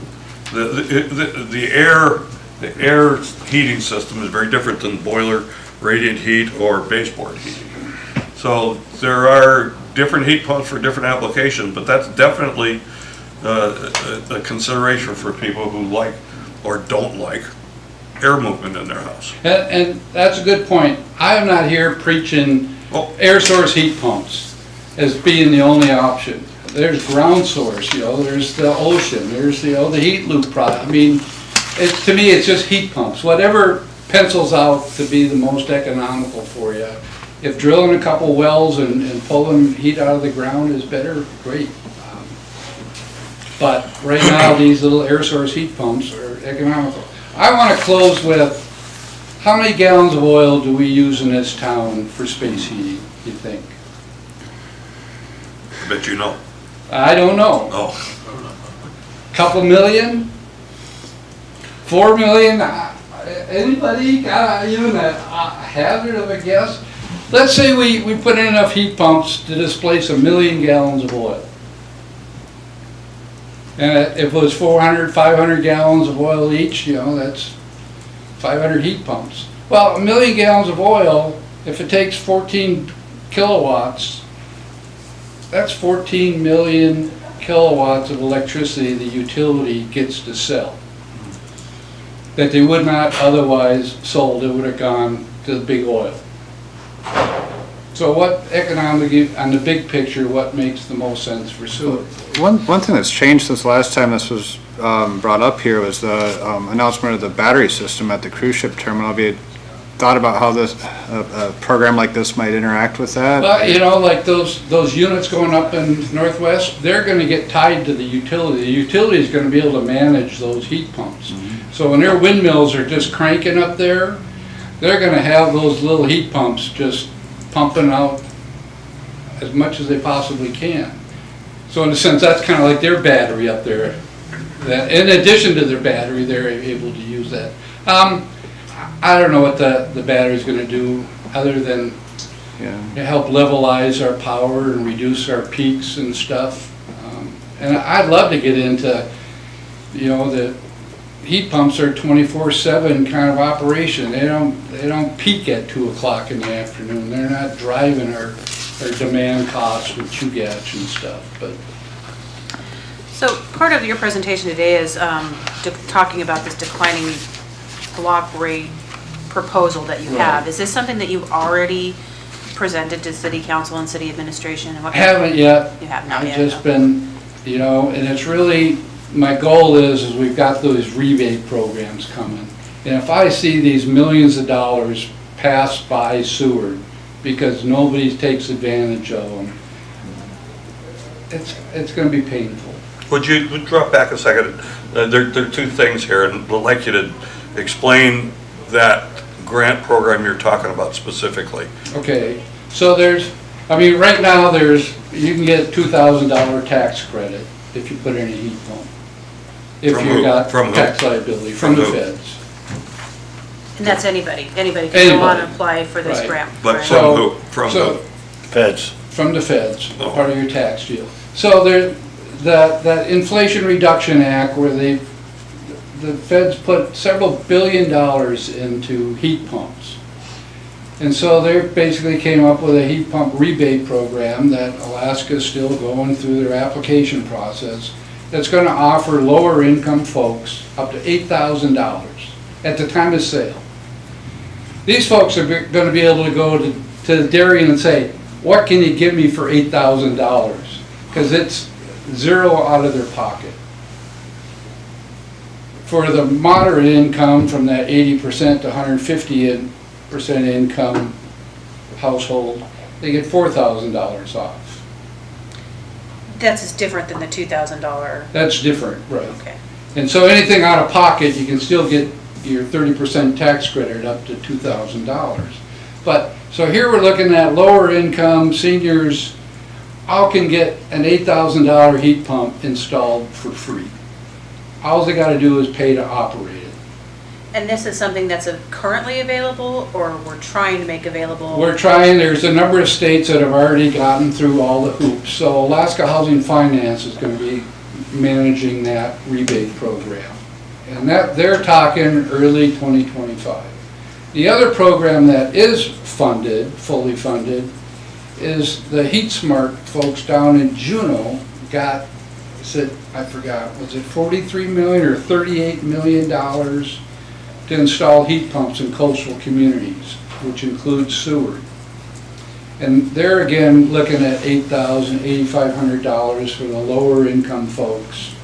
the air heating system is very different than boiler, radiant heat, or baseboard heating. So there are different heat pumps for different applications, but that's definitely a consideration for people who like or don't like air movement in their house. And that's a good point. I am not here preaching Oh. air source heat pumps as being the only option. There's ground source, there's the ocean, there's the heat loop product. I mean, to me, it's just heat pumps. Whatever pencils out to be the most economical for you. If drilling a couple wells and pulling heat out of the ground is better, great. But right now, these little air source heat pumps are economical. I want to close with, how many gallons of oil do we use in this town for space heating, you think? I bet you know. I don't know. Oh, Couple million? 4 million? Anybody got even a hazard of a guess? Let's say we put in enough heat pumps to displace 1 million gallons of oil. And if it was 400, 500 gallons of oil each, that's 500 heat pumps. Well, 1 million gallons of oil, if it takes 14 kilowatts, that's 14 million kilowatts of electricity the utility gets to sell that they would not otherwise sold. It would have gone to the big oil. So what economically, on the big picture, what makes the most sense for Seward? One thing that's changed since the last time this was brought up here was the announcement of the battery system at the cruise ship terminal. Have you thought about how this, a program like this might interact with that? Well, like those units going up in Northwest, they're gonna get tied to the utility. The utility is gonna be able to manage those heat pumps. So when their windmills are just cranking up there, they're gonna have those little heat pumps just pumping out as much as they possibly can. So in a sense, that's kind of like their battery up there. That, in addition to their battery, they're able to use that. I don't know what the battery's gonna do, other than Yeah. help levelize our power and reduce our peaks and stuff. And I'd love to get into, the heat pumps are 24/7 kind of operation. They don't peak at 2 o'clock in the afternoon. They're not driving our demand costs with Chugach and stuff, but. So part of your presentation today is talking about this declining block rate proposal that you have. Is this something that you've already presented to city council and city administration? And what Haven't yet. You have not I've yet. just been, and it's really, my goal is we've got those rebate programs coming. And if I see these millions of dollars pass by Seward because nobody takes advantage of them. It's gonna be painful. Would you drop back a second? There are two things here, and I'd like you to explain that grant program you're talking about specifically. Okay, so right now you can get $2,000 tax credit if you put in a heat pump. If From you who? got From who? tax liability, from the From who? feds. And that's anybody can go on and Anybody. apply for this Right. grant. But right? from who? From So- who? Feds. From the feds, Oh. part of your tax deal. So that Inflation Reduction Act where the feds put several $billion into heat pumps. And so they basically came up with a heat pump rebate program that Alaska's still going through their application process that's gonna offer lower income folks up to $8,000 at the time of sale. These folks are gonna be able to go to Darien and say, what can you give me for $8,000? Because it's zero out of their pocket. For the moderate income, from that 80% to 150% income household, they get $4,000 off. That's different than the $2,000. That's different, right? Okay. And so anything out of pocket, you can still get your 30% tax credit up to $2,000. But, so here we're looking at lower income seniors, all can get an $8,000 heat pump installed for free. All they gotta do is pay to operate it. And this is something that's currently available, or we're trying to make available? We're trying, there's a number of states that have already gotten through all the hoops. So Alaska Housing Finance is gonna be managing that rebate program. And they're talking early 2025. The other program that is funded, fully funded, is the Heat Smart folks down in Juneau got, I forgot, was it 43 million or $38 million to install heat pumps in coastal communities, which includes Seward. And they're again looking at $8,000, $8,500 for the lower income folks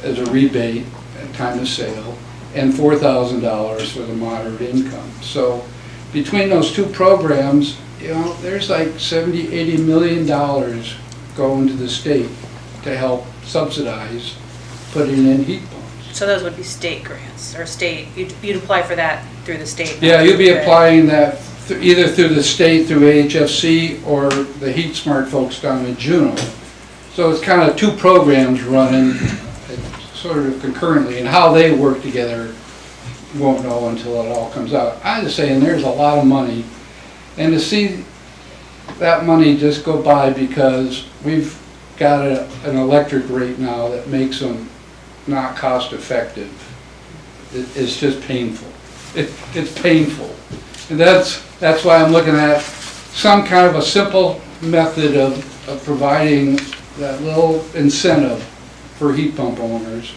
as a rebate at time of sale, and $4,000 for the moderate income. So between those two programs, there's like $70, $80 million going to the state to help subsidize putting in heat pumps. So those would be state grants, or you'd apply for that through the state? Yeah, you'll be applying that either through the state, through AHFC, or the Heat Smart folks down in Juneau. So it's kind of two programs running sort of concurrently, and how they work together, you won't know until it all comes out. I'm just saying, there's a lot of money, and to see that money just go by because we've got an electric rate now that makes them not cost effective, it's just painful. It's painful. And that's why I'm looking at some kind of a simple method of providing that little incentive for heat pump owners.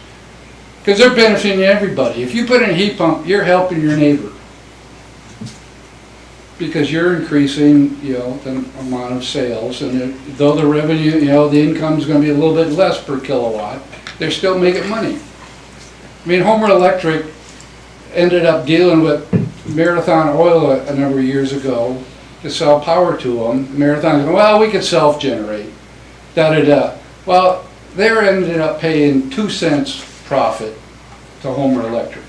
Because they're benefiting everybody. If you put in a heat pump, you're helping your neighbor. Because you're increasing, the amount of sales, and though the revenue, the income's gonna be a little bit less per kilowatt, they're still making money. I mean, Homer Electric ended up dealing with Marathon Oil a number of years ago to sell power to them. Marathon's going, well, we could self-generate, da-da-da. Well, they ended up paying 2 cents profit to Homer Electric.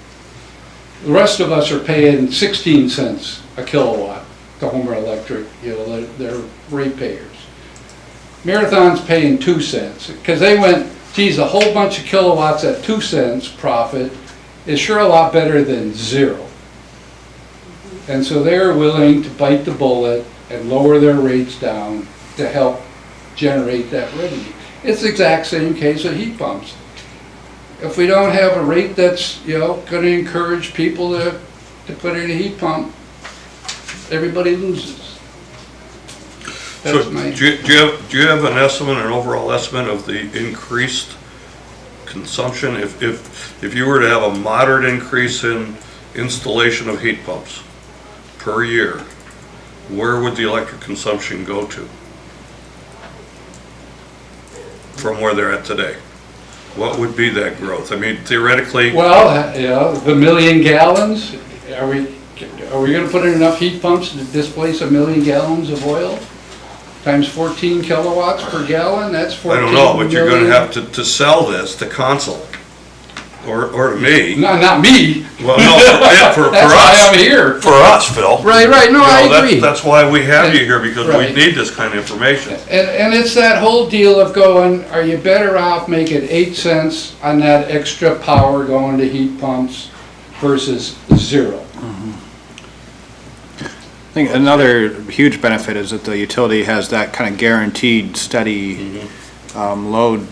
The rest of us are paying 16 cents a kilowatt to Homer Electric, they're ratepayers. Marathon's paying 2 cents, because they went, geez, a whole bunch of kilowatts at 2 cents profit is sure a lot better than 0. And so they're willing to bite the bullet and lower their rates down to help generate that revenue. It's the exact same case with heat pumps. If we don't have a rate that's, going to encourage people to put in a heat pump, everybody loses. So That's my, do you have an estimate, an overall estimate of the increased consumption? If you were to have a moderate increase in installation of heat pumps per year, where would the electric consumption go to from where they're at today? What would be that growth? I mean, theoretically, well, the million gallons, are we Are we gonna put in enough heat pumps to displace 1 million gallons of oil? Times 14 kilowatts per gallon, that's I 14 don't know, but you're gonna million. have to sell this to Consul, or to me. No, not me. Well, no, for That's why I'm us, here. for us, Phil. Right, no, You know, I that's- agree. That's why we have you here, because we Right. need this kind of information. And it's that whole deal of going, are you better off making 8 cents on that extra power going to heat pumps versus 0? I think another huge benefit is that the utility has that kind of guaranteed steady load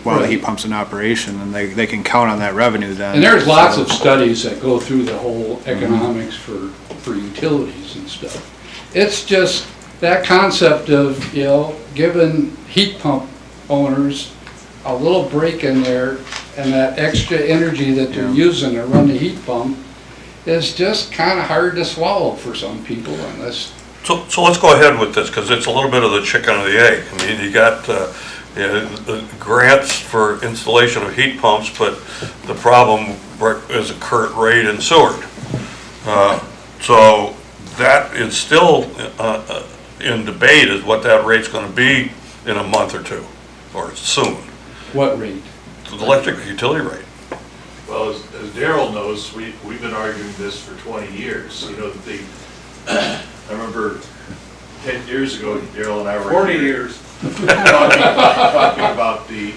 while the heat pump's in operation, and they can count on that revenue then. And there's lots So- of studies that go through the whole economics for utilities and stuff. It's just that concept of, giving heat pump owners a little break in there, and that extra energy that they're using to run the heat pump is just kind of hard to swallow for some people unless. So let's go ahead with this, because it's a little bit of the chicken or the egg. I mean, you got grants for installation of heat pumps, but the problem is a current rate in Seward. So that is still in debate, is what that rate's gonna be in a month or two, or soon. What rate? The electric utility rate. Well, as Daryl knows, we've been arguing this for 20 years. You know, I remember 10 years ago, Daryl and I were 40 years. talking about the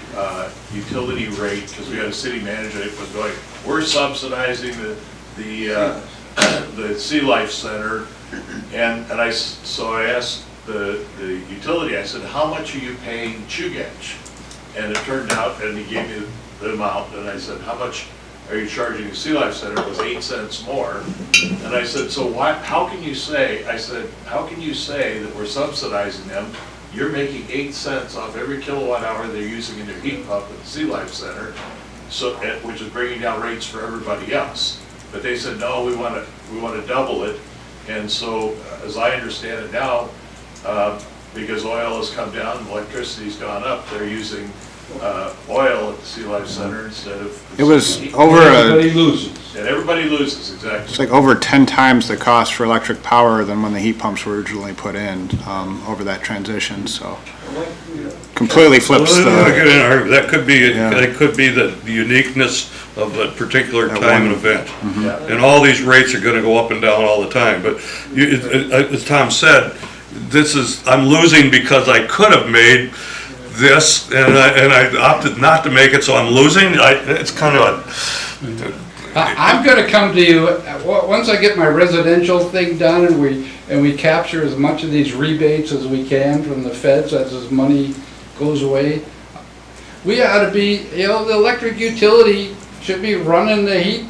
utility rate, because we had a city manager that was going, we're subsidizing the Sea Life Center. So I asked the utility, I said, how much are you paying Chugach? And it turned out, and he gave me the amount, and I said, how much are you charging the Sea Life Center? It was 8 cents more. And I said, so how can you say that we're subsidizing them? You're making 8 cents off every kilowatt hour they're using in their heat pump at the Sea Life Center, which is bringing down rates for everybody else. But they said, no, we want to double it. And so, as I understand it now, because oil has come down, electricity's gone up, they're using oil at the Sea Life Center instead of. It was heat. over Everybody loses. And everybody loses, exactly. It's like over 10 times the cost for electric power than when the heat pumps were originally put in, over that transition, so. Completely flips the, That could be, Yeah. that could be the uniqueness of a particular At time and one- event. Yeah. And all these rates are gonna go up and down all the time, but as Tom said, I'm losing because I could have made this, and I opted not to make it, so I'm losing. It's kind of I'm gonna come to you, once I get my residential thing done and we capture as much of these rebates as we can from the feds as this money goes away. We ought to be, the electric utility should be running the heat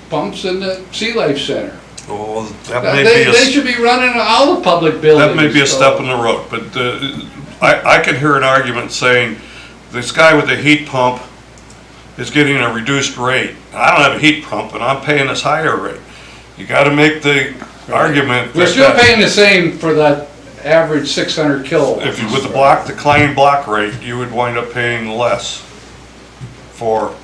pumps in the Sea Life Center. well, that may be They should be running all the public buildings. that may be a so- step in the road, but I can hear an argument saying, this guy with the heat pump is getting a reduced rate. I don't have a heat pump, and I'm paying this higher rate. You gotta make the argument. We're that still paying the same for that average 600 kilowatts. If you, with the declining block rate, you would wind up paying less for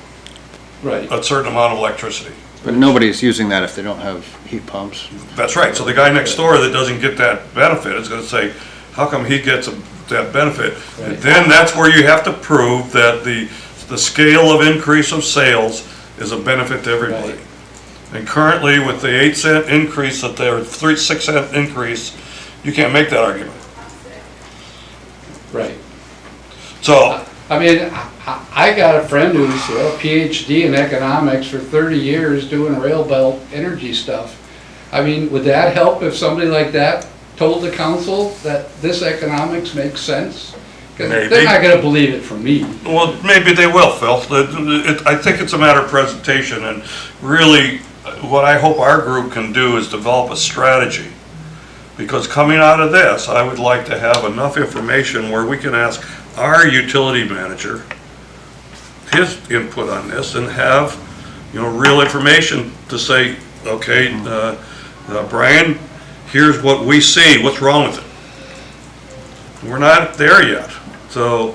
Right. a certain amount of electricity. but nobody's using that if they don't have heat pumps. That's right, so the guy next door that doesn't get that benefit is gonna say, how come he gets that benefit? And then that's where you have to prove that the scale of increase of sales is a benefit to everybody. Right. And currently, with the 8 cent increase, that there, 6 cent increase, you can't make that argument. Right. So, I mean, I got a friend who's a PhD in economics for 30 years doing rail belt energy stuff. I mean, would that help if somebody like that told the council that this economics makes sense? Because Maybe. they're not gonna believe it from me. well, maybe they will, Phil. I think it's a matter of presentation, and really, what I hope our group can do is develop a strategy. Because coming out of this, I would like to have enough information where we can ask our utility manager his input on this, and have, real information to say, okay, Brian, here's what we see, what's wrong with it? We're not there yet, so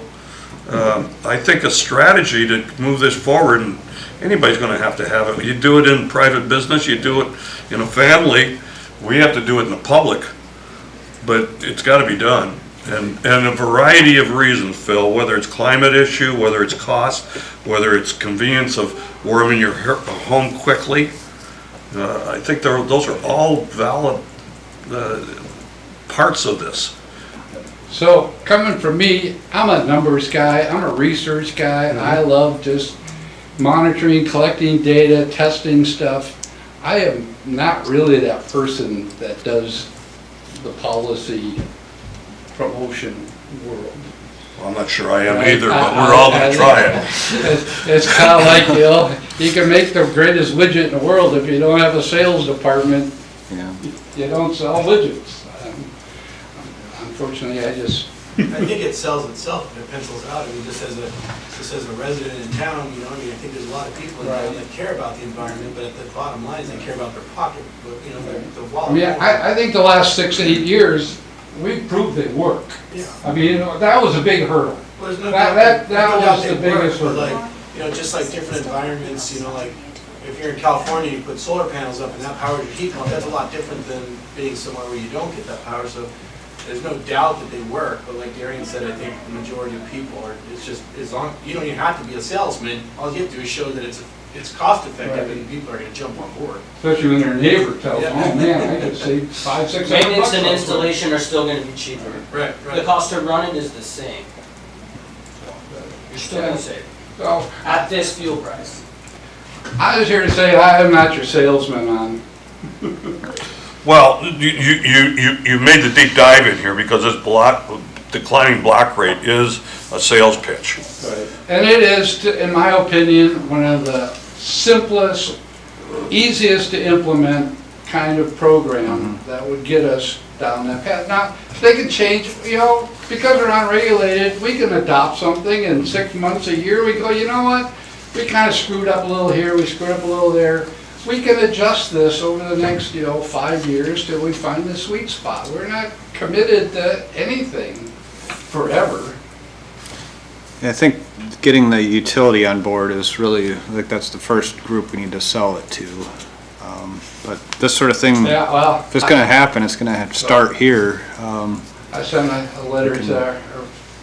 I think a strategy to move this forward, and anybody's gonna have to have it. You do it in private business, you do it in a family, we have to do it in the public, but it's gotta be done. And a variety of reasons, Phil, whether it's climate issue, whether it's cost, whether it's convenience of warming your home quickly. I think those are all valid parts of this. So, coming from me, I'm a numbers guy, I'm a research guy, I love just monitoring, collecting data, testing stuff. I am not really that person that does the policy promotion world. I'm not sure I am either, but we're all gonna try it. It's kind of like, you know, you can make the greatest widget in the world, if you don't have a sales department, Yeah. you don't sell widgets. Unfortunately, I think it sells itself if it pencils out. I mean, just as a resident in town, you know, I mean, I think there's a lot of people in town that care about the environment, but at the bottom line is they care about their pocket, but, you know, the wallet. I mean, I think the last 6, 8 years, we've proved they work. Yeah. I mean, you know, that was a big hurdle. Well, there's no That doubt was they the biggest work, but hurdle. like, you know, just like different environments, you know, like, if you're in California, you put solar panels up and that powers your heat pump, that's a lot different than being somewhere where you don't get that power, so there's no doubt that they work, but like Darian said, I think the majority of people are, it's just, as long, you don't even have to be a salesman, all you have to do is show that it's cost effective and people are gonna jump on board. Especially when their neighbor tells them, Yeah. oh man, I could save $500, $600 Maintenance and on this." installation are still gonna be cheaper. Right, The cost of running is the same. You're still gonna save, So, at this fuel price. I was here to say, I am not your salesman on, Well, you made the deep dive in here because this declining block rate is a sales pitch. and it is, in my opinion, one of the simplest, easiest to implement kind of program that would get us down that path. Now, they can change, you know, because we're unregulated, we can adopt something in 6 months, a year, we go, you know what? We kind of screwed up a little here, we screwed up a little there. We can adjust this over the next, 5 years till we find the sweet spot. We're not committed to anything forever. I think getting the utility on board is really, like, that's the first group we need to sell it to. But this sort of thing, Yeah, well. if it's gonna happen, it's gonna have to start here. I sent a letter to our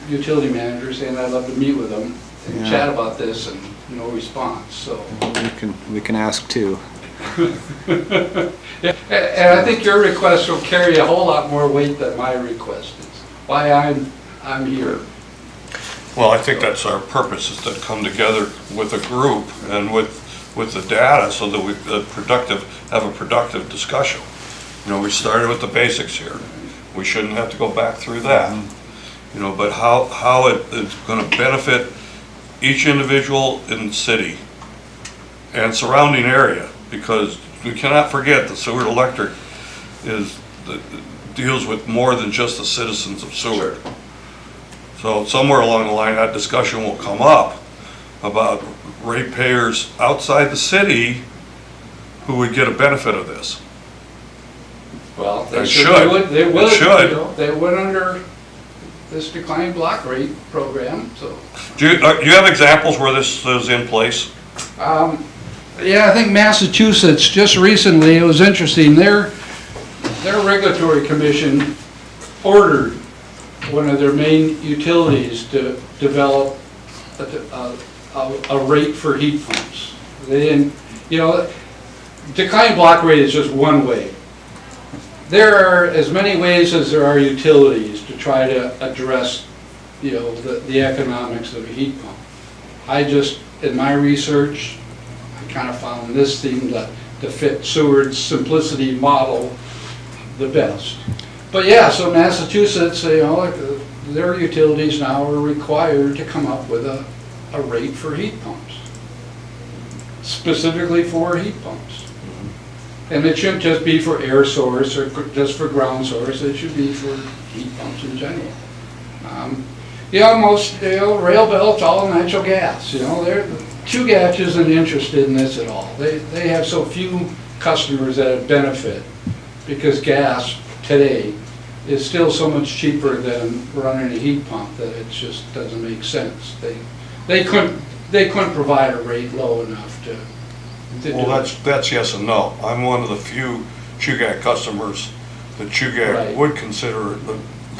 utility manager saying I'd love to meet with them and Yeah. chat about this, and no response, so. We can ask too. Yeah, and I think your request will carry a whole lot more weight than my request is, why I'm here. Well, I think that's our purpose, is to come together with a group and with the data so that we have a productive discussion. You know, we started with the basics here. We shouldn't have to go back through that. You know, but how it's gonna benefit each individual in the city and surrounding area, because we cannot forget the Seward Electric deals with more than just the citizens of Seward. So somewhere along the line, that discussion will come up about ratepayers outside the city who would get a benefit of this. Well, They they should. would, they They would, should. they went under this decline block rate program, so. Do you have examples where this is in place? Yeah, I think Massachusetts, just recently, it was interesting, their regulatory commission ordered one of their main utilities to develop a rate for heat pumps. They didn't, decline block rate is just one way. There are as many ways as there are utilities to try to address, the economics of a heat pump. I just, in my research, I kind of found this seemed to fit Seward's simplicity model the best. But yeah, so Massachusetts, their utilities now are required to come up with a rate for heat pumps, specifically for heat pumps. And it shouldn't just be for air source or just for ground source, it should be for heat pumps in general. Most rail belts, all natural gas, Chugach isn't interested in this at all. They have so few customers that benefit because gas today is still so much cheaper than running a heat pump that it just doesn't make sense. They couldn't provide a rate low enough to do Well, it. that's yes and no. I'm one of the few Chugach customers that Chugach Right. would consider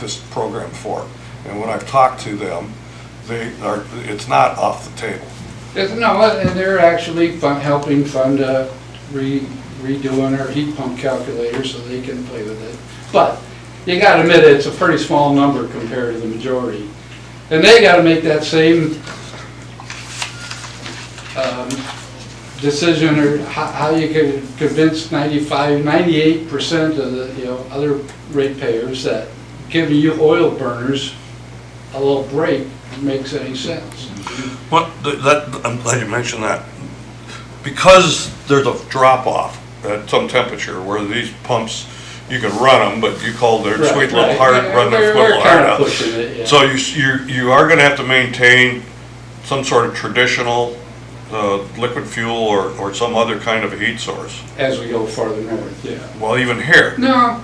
this program for. And when I've talked to them, it's not off the table. No, and they're actually helping fund redoing our heat pump calculator so they can play with it. But you gotta admit, it's a pretty small number compared to the majority. And they gotta make that same decision, or how you can convince 98% of the, other ratepayers that giving you oil burners a little break makes any sense. Well, I'm glad you mentioned that. Because there's a drop-off at some temperature where these pumps, you can run them, but you call their Right, sweet little right. heart, Yeah, run their we're sweet little heart kinda out. pushing it, yeah. So you are gonna have to maintain some sort of traditional liquid fuel or some other kind of a heat source. As we go farther north, yeah. Well, even here, No,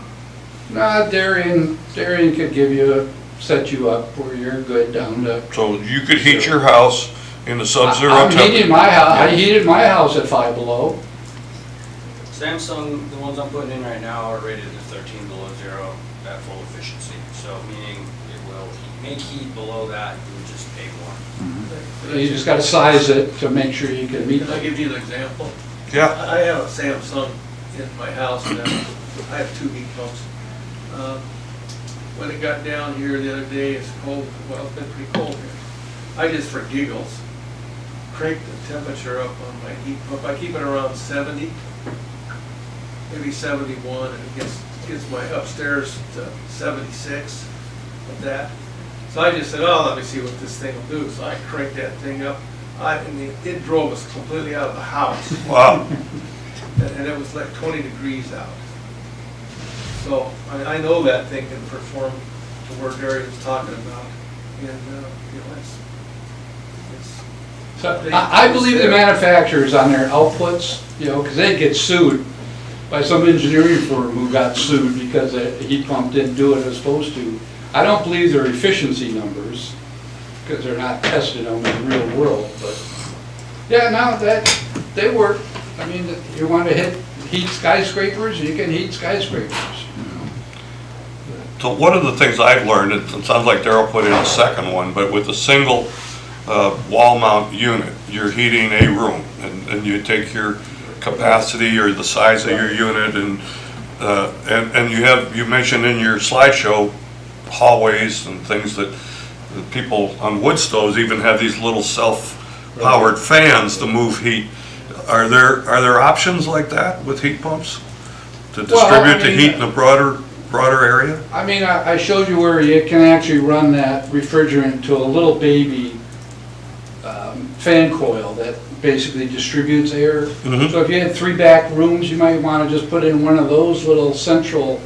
Darien could set you up where you're good down to. so you could heat your house in the sub-zero I'm temperature. heating my house, I heated my house at 5 below. Samsung, the ones I'm putting in right now are rated at 13 below zero at full efficiency. So meaning it will make heat below that, you would just pay more. You just gotta size it to make sure you can meet Can I that. give you an example? Yeah, I have a Samsung in my house, and I have 2 heat pumps. When it got down here the other day, it's cold, well, it's been pretty cold here. I just, for giggles, cranked the temperature up on my heat pump. I keep it around 70, maybe 71, and it gets my upstairs to 76 with that. So I just said, oh, let me see what this thing will do. So I cranked that thing up. It drove us completely out of the house. wow. And it was like 20 degrees out. So I know that thing can perform to where Gary was talking about. And, So I believe the manufacturers on their outputs, because they get sued by some engineering firm who got sued because the heat pump didn't do what it was supposed to. I don't believe their efficiency numbers, because they're not testing them in the real world, but, yeah, no, they work. I mean, you want to heat skyscrapers, you can heat skyscrapers. So one of the things I've learned, it sounds like Darrell put in a second one, but with a single wall mount unit, you're heating a room, and you take your capacity or the size of your unit, and you mentioned in your slideshow hallways and things that people on wood stoves even have these little self-powered fans to move heat. Are there options like that with heat pumps to distribute the heat in a broader area? I mean, I showed you where you can actually run that refrigerant to a little baby fan coil that basically distributes air. Mhm. So if you had 3 back rooms, you might want to just put in one of those little central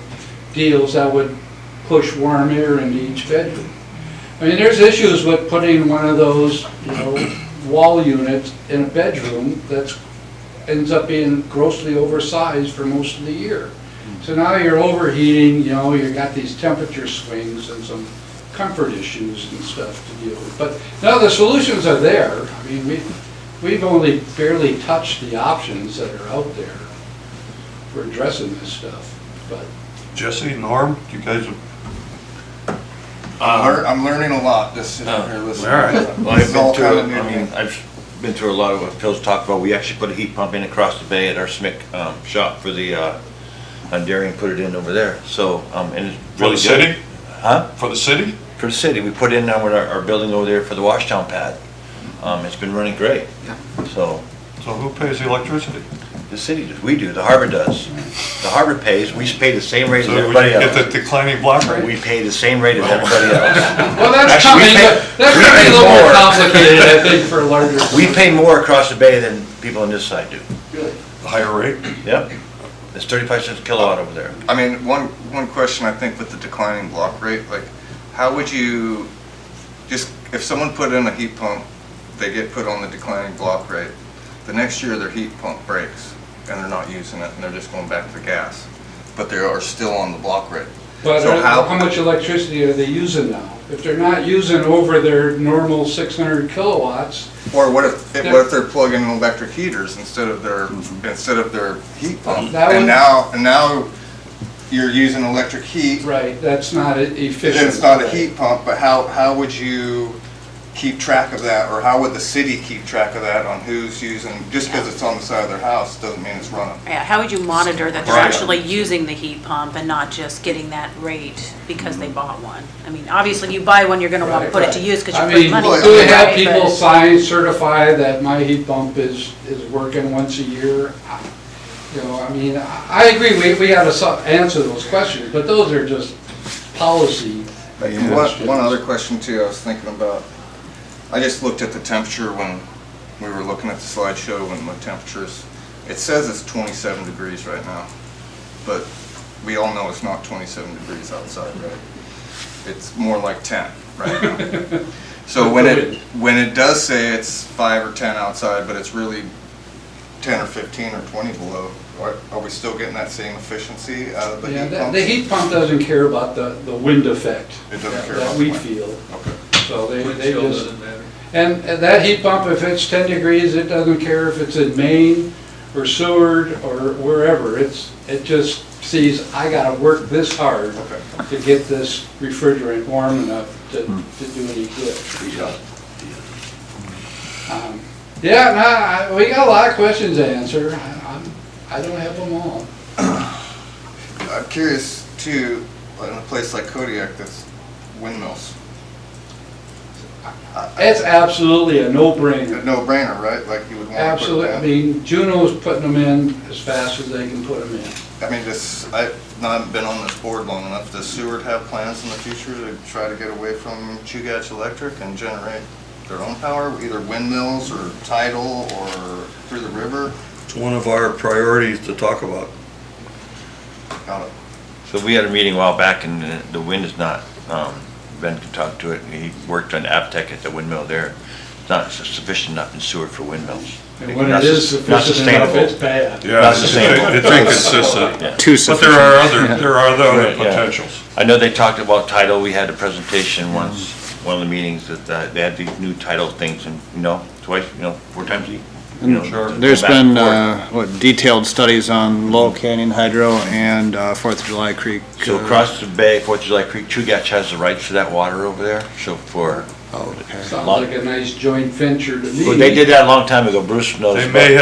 deals that would push warm air into each bedroom. I mean, there's issues with putting one of those, wall units in a bedroom that ends up being grossly oversized for most of the year. So now you're overheating, you've got these temperature swings and some comfort issues and stuff to deal with. But no, the solutions are there. I mean, we've only barely touched the options that are out there for addressing this stuff, but. Jesse, Norm, you guys have I'm learning a lot just sitting here listening. all right. This Well, is all kind of new to me. I've been through a lot of what Phil's talked about. We actually put a heat pump in across the bay at our SMIC shop for the, on Darien, put it in over there. So, and it's For really the good. city? Huh? For the city? For the city. We put in now with our building over there for the washdown pad. It's been running great. So, So who pays the electricity? the city does, we do, the harbor does. The harbor pays, we pay the same rate as So we everybody get else. the declining block rate? We pay the same rate as everybody else. Well, that's Actually, coming, we pay- but that's we gonna be pay a little more more. complicated, I think, for larger. We pay more across the bay than people on this side do. Higher rate? Yep. It's 35 cents a kilowatt over there. I mean, one question I think with the declining block rate, like, how would you, if someone put in a heat pump, they get put on the declining block rate, the next year their heat pump breaks and they're not using it and they're just going back to gas, but they are still on the block rate. But So how much electricity are they using now? If they're not using over their normal 600 kilowatts, Or what if they're plugging in electric heaters instead of their heat pump? That And would- now you're using electric heat, right, that's not efficient. then it's not a heat pump, but how would you keep track of that? Or how would the city keep track of that on who's using, just because it's on the side of their house, doesn't mean it's running? Yeah, how would you monitor that they're Right. actually using the heat pump and not just getting that rate because they bought one? I mean, obviously, you buy one, you're gonna wanna Right, put it to right. use because I you put mean, money well, into do we it, have right? people But- sign, certify that my heat pump is working once a year? You know, I mean, I agree, we gotta answer those questions, but those are just policy. One other question too, I was thinking about, I just looked at the temperature when we were looking at the slideshow and the temperatures. It says it's 27 degrees right now, but we all know it's not 27 degrees outside, right? It's more like 10 right now. So when it does say it's 5 or 10 outside, but it's really 10 or 15 or 20 below, are we still getting that same efficiency out of the Yeah, heat pumps? the heat pump doesn't care about the wind effect. It doesn't care that about we the wind. feel. Okay. So they Windshield just, doesn't matter. and that heat pump, if it's 10 degrees, it doesn't care if it's in Maine or Seward or wherever. It just sees, I gotta work this hard Okay. to get this refrigerant warm enough to do any good. Yeah, no, we got a lot of questions to answer. I don't have them all. I'm curious too, in a place like Kodiak, that's windmills. It's absolutely a no-brainer. A no-brainer, right? Like you would want to put Absolutely, I them in. mean, Juneau's putting them in as fast as they can put them in. I mean, I've not been on this board long enough. Does Seward have plans in the future to try to get away from Chugach Electric and generate their own power, either windmills or tidal or through the river? It's one of our priorities to talk about. Got it. So we had a meeting a while back and the wind is not, Ben can talk to it, he worked on Aptec at the windmill there. It's not sufficient enough in Seward for windmills. And when Not it is sus- not sufficient enough, sustainable. it's bad. Yeah, Not sustainable. it's inconsistent. Yeah. Too But sufficient. there are other Right, yeah. potentials. I know they talked about tidal, we had a presentation once, one of the meetings, that they had these new tidal things and, twice, 4 times a year. Sure. There's Go back and been, forth. detailed studies on Lowell Canyon Hydro and 4th of July Creek. So across the bay, 4th of July Creek, Chugach has the rights to that water over there, so for, Oh, okay. Sounds like a nice joint venture to me. well, they did that a long time ago, Bruce knows. They may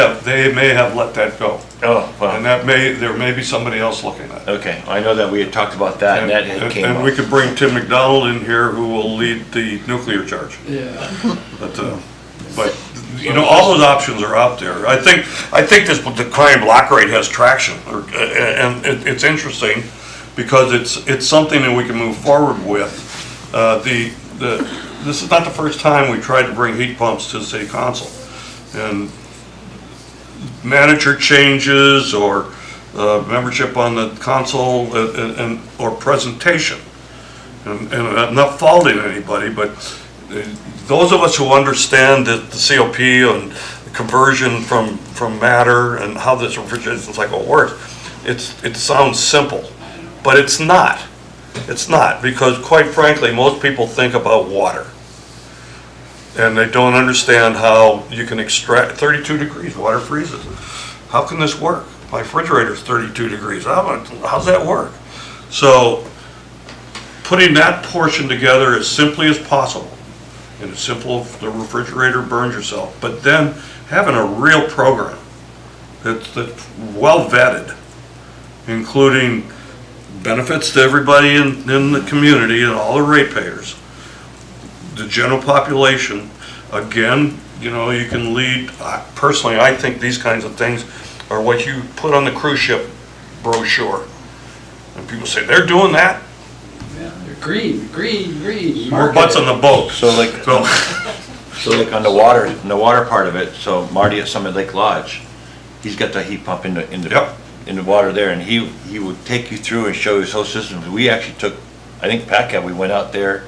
have let that go. Oh, And well, there may be somebody else looking at it. okay, I know that we had talked about that, and that had came And we up. could bring Tim McDonald in here who will lead the nuclear charge. Yeah. But, all those options are out there. I think this decline block rate has traction, and it's interesting because it's something that we can move forward with. This is not the first time we tried to bring heat pumps to the city council. And manager changes or membership on the council or presentation. And I'm not faulting anybody, but those of us who understand the COP and the conversion from matter and how this refrigeration cycle works, it sounds simple, but it's not. It's not, because quite frankly, most people think about water. And they don't understand how you can extract 32 degrees, water freezes. How can this work? My refrigerator's 32 degrees. How's that work? So putting that portion together as simply as possible, and it's simple if the refrigerator burns yourself, but then having a real program that's well vetted, including benefits to everybody in the community and all the ratepayers, the general population. Again, you can lead, personally, I think these kinds of things are what you put on the cruise ship brochure. And people say, they're doing that? Yeah, they're green. More butts on the boat. So like on the water part of it, so Marty at Summit Lake Lodge, he's got the heat pump in the water there, and he would take you through and show his whole system. We actually took, I think PACCAT, we went out there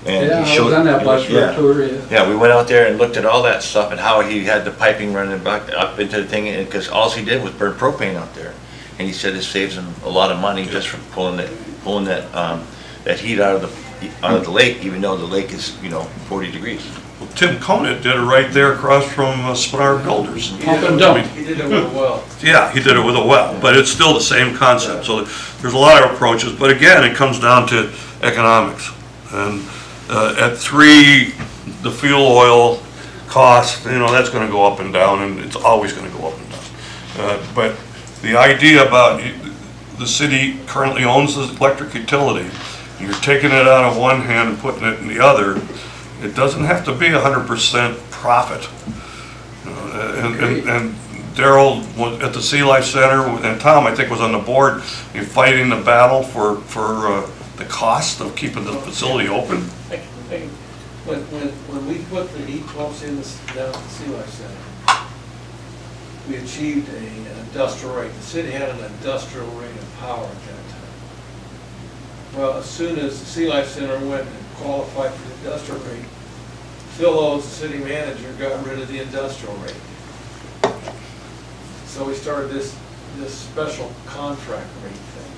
and Yeah, he I showed. was on that bus yeah. tour, yeah. Yeah, we went out there and looked at all that stuff and how he had the piping running back up into the thing, and because all he did was burn propane out there. And he said it saves him a lot of money just from pulling it pulling that heat out of the lake, even though the lake is, 40 degrees. Well, Tim Conant did it right there across from Spenard Builders. Pump and dump. He did it with a well. Yeah, he did it with a well, but it's still the same concept. So there's a lot of approaches, but again, it comes down to economics. And at 3, the fuel oil cost, that's going to go up and down, and it's always going to go up and down. But the idea about the city currently owns the electric utility, and you're taking it out of one hand and putting it in the other, it doesn't have to be 100% profit. And Daryl was at the Sea Life Center, and Tom, I think, was on the board, fighting the battle for the cost of keeping the facility open. When we put the heat pumps in down at the Sea Life Center, we achieved an industrial rate. The city had an industrial rate of power at that time. Well, as soon as the Sea Life Center went and qualified for the industrial rate, Phil Owes, the city manager, got rid of the industrial rate. So we started this special contract rate thing,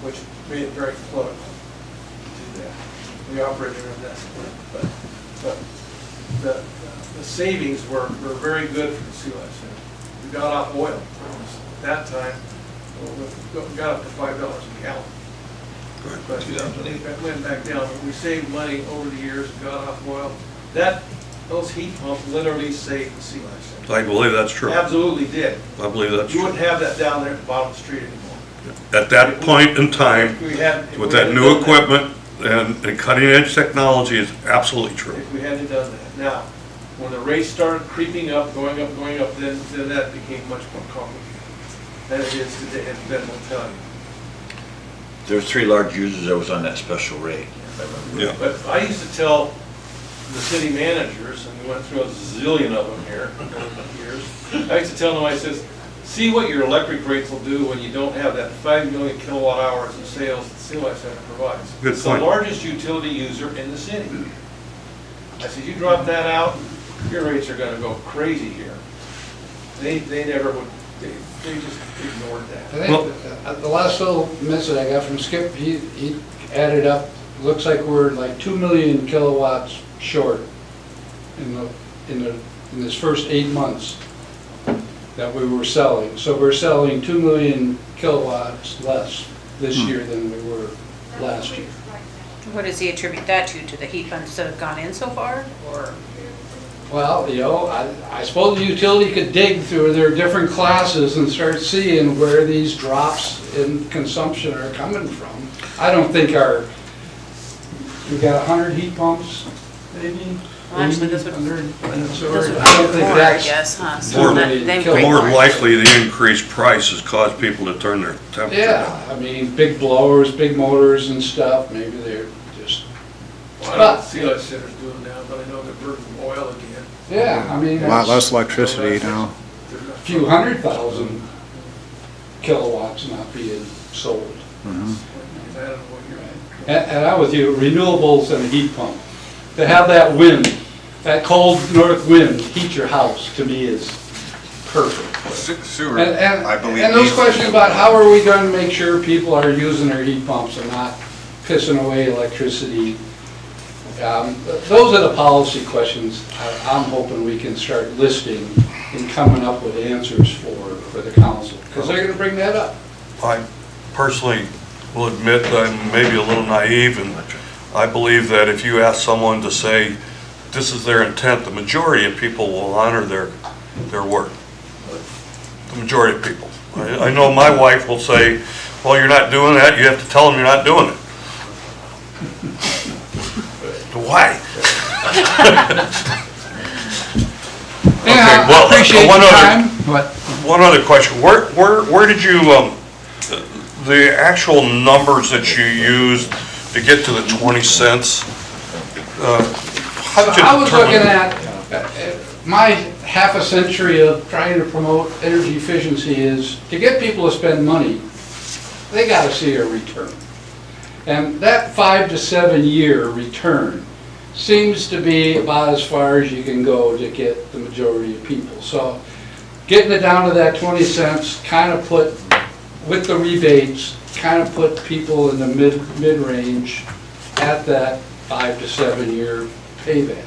which made it very political to do that. We operated in that split, but the savings were very good for the Sea Life Center. We got off oil. At that time, we got up to $5 a gallon. But it went back down. We saved money over the years, got off oil. Those heat pumps literally saved the Sea Life Center. I believe that's true. Absolutely did. I believe that's You true. wouldn't have that down there at the bottom of the street anymore. At that point in time, If we hadn't with that new equipment and cutting edge technology, is absolutely true. If we hadn't done that. Now, when the rates started creeping up, going up, then that became much more complicated than it is today, and Ben will tell you. There were 3 large users that was on that special rate, if I remember. Yeah. But I used to tell the city managers, and we went through a zillion of them here over the years, I used to tell them, I says, see what your electric rates will do when you don't have that 5 million kilowatt hours of sales that Sea Life Center provides. Good It's point. the largest utility user in the city. I said, you drop that out, your rates are gonna go crazy here. They never would, they just ignored that. I think the last little message I got from Skip, he added up, looks like we're like 2 million kilowatts short in this first 8 months that we were selling. So we're selling 2 million kilowatts less this year than we were last year. What does he attribute that to the heat pumps that have gone in so far, or? Well, I suppose the utility could dig through their different classes and start seeing where these drops in consumption are coming from. I don't think we got 100 heat pumps, maybe? Well, actually, this would, 100, this would I be don't think more, I that's guess, huh? So More- that- they More break More more. likely, the increased price has caused people to turn their temperature down. Yeah, I mean, big blowers, big motors and stuff, maybe they're just, Well, I don't know what Sea Life Center's doing now, but I know they're burning oil again. yeah, I mean, A lot that's less electricity now. a few 100,000 kilowatts not being sold. I don't know what you're. And I'm with you, renewables and a heat pump. To have that wind, that cold north wind heat your house, to me is perfect. Sewer, And I believe. and those needs to questions be- about how are we going to make sure people are using their heat pumps and not pissing away electricity, those are the policy questions I'm hoping we can start listing and coming up with answers for the council, because they're going to bring that up. I personally will admit that I'm maybe a little naive, and I believe that if you ask someone to say this is their intent, the majority of people will honor their word. The majority of people. I know my wife will say, well, you're not doing that, you have to tell them you're not doing it. Why? Yeah, well, I appreciate one your other- time, but One other question, where did you, the actual numbers that you used to get to the 20 cents? How did you I was looking determine- at, my half a century of trying to promote energy efficiency is to get people to spend money, they gotta see a return. And that 5 to 7 year return seems to be about as far as you can go to get the majority of people. So getting it down to that 20 cents kind of put with the rebates, kind of put people in the mid-range at that 5 to 7 year payback.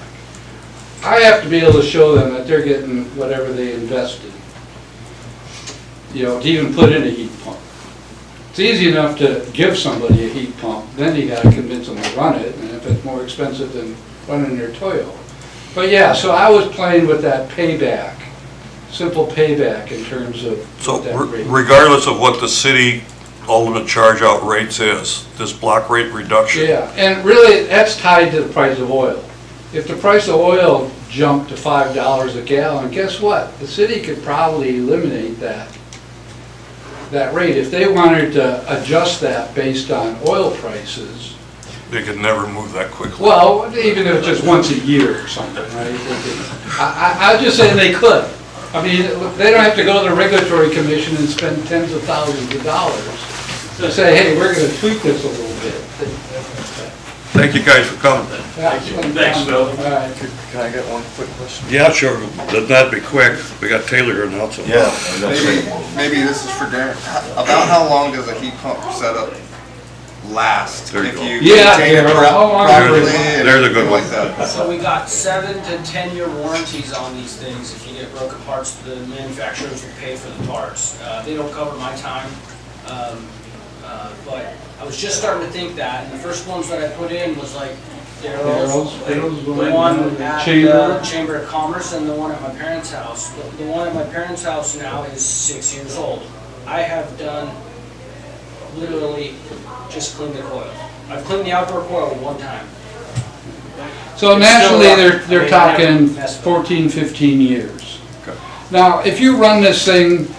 I have to be able to show them that they're getting whatever they invested, you know, to even put in a heat pump. It's easy enough to give somebody a heat pump, then you gotta convince them to run it, and if it's more expensive than running their Toyo. But yeah, so I was playing with that payback, simple payback in terms of So what that rate. regardless of what the city ultimate charge-out rates is, this block rate reduction. Yeah, and really, that's tied to the price of oil. If the price of oil jumped to $5 a gallon, guess what? The city could probably eliminate that rate. If they wanted to adjust that based on oil prices, They could never move that quickly. well, even if it's just once a year or something, right? I'm just saying they could. I mean, they don't have to go to the regulatory commission and spend tens of thousands of dollars to say, hey, we're gonna tweak this a little bit. Thank you guys for coming. Thanks, Phil. All right. Can I get one quick question? Yeah, sure, that'd be quick. We got Taylor here now, so. Yeah. Maybe this is for Darren. About how long does a heat pump setup last? There you if go. Yeah, maintain it Darren, how long properly is it? and There's a good everything one. like that? So we got 7 to 10 year warranties on these things. If you get broken parts, the manufacturers will pay for the parts. They don't cover my time. But I was just starting to think that, and the first ones that I put in was like Daryl's, Daryl's, the one at Chamber. the Chamber of Commerce and the one at my parents' house. The one at my parents' house now is 6 years old. I have done literally just cleaned the coil. I've cleaned the outdoor coil one time. So It's still naturally, up. they're I mean, I talking haven't messed with it. 14, 15 years. Now, if you run this thing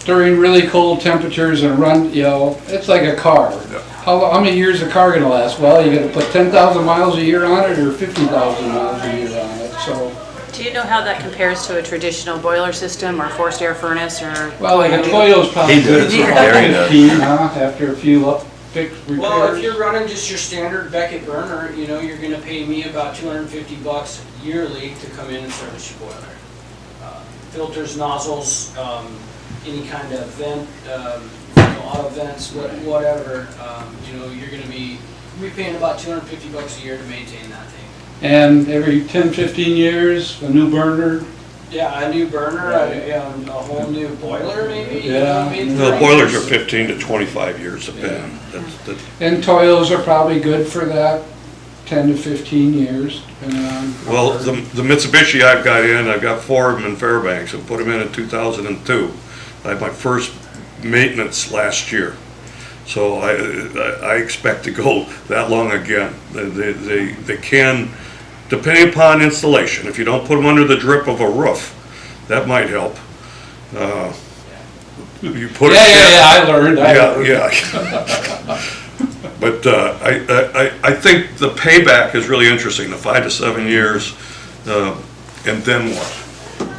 during really cold temperatures and run, you know, it's like a car. Yeah. How many years is a car gonna last? Well, you gotta put 10,000 miles a year on it or 50,000 miles a year on it, so. Do you know how that compares to a traditional boiler system or forced air furnace or? Well, like a Toyo's probably He good does. for Very good. 15, huh, after a few fixed repairs. Well, if you're running just your standard Beckett burner, you know, you're gonna pay me about $250 yearly to come in and service your boiler. Filters, nozzles, any kind of vent, auto vents, whatever, you know, you're gonna be paying about $250 a year to maintain that thing. And every 10, 15 years, a new burner. Yeah, a new burner, a whole new boiler maybe, you know, Yeah. maybe The 30 boilers are years. 15 to 25 years depending. That's- And Toyos are probably good for that, 10 to 15 years, depending on. Well, the Mitsubishi I've got in, I've got 4 of them in Fairbanks, I put them in 2002. I had my first maintenance last year. So I expect to go that long again. They can, depending upon installation, if you don't put them under the drip of a roof, that might help. You put a Yeah, I learned. Yeah. But I think the payback is really interesting, the 5 to 7 years, and then what?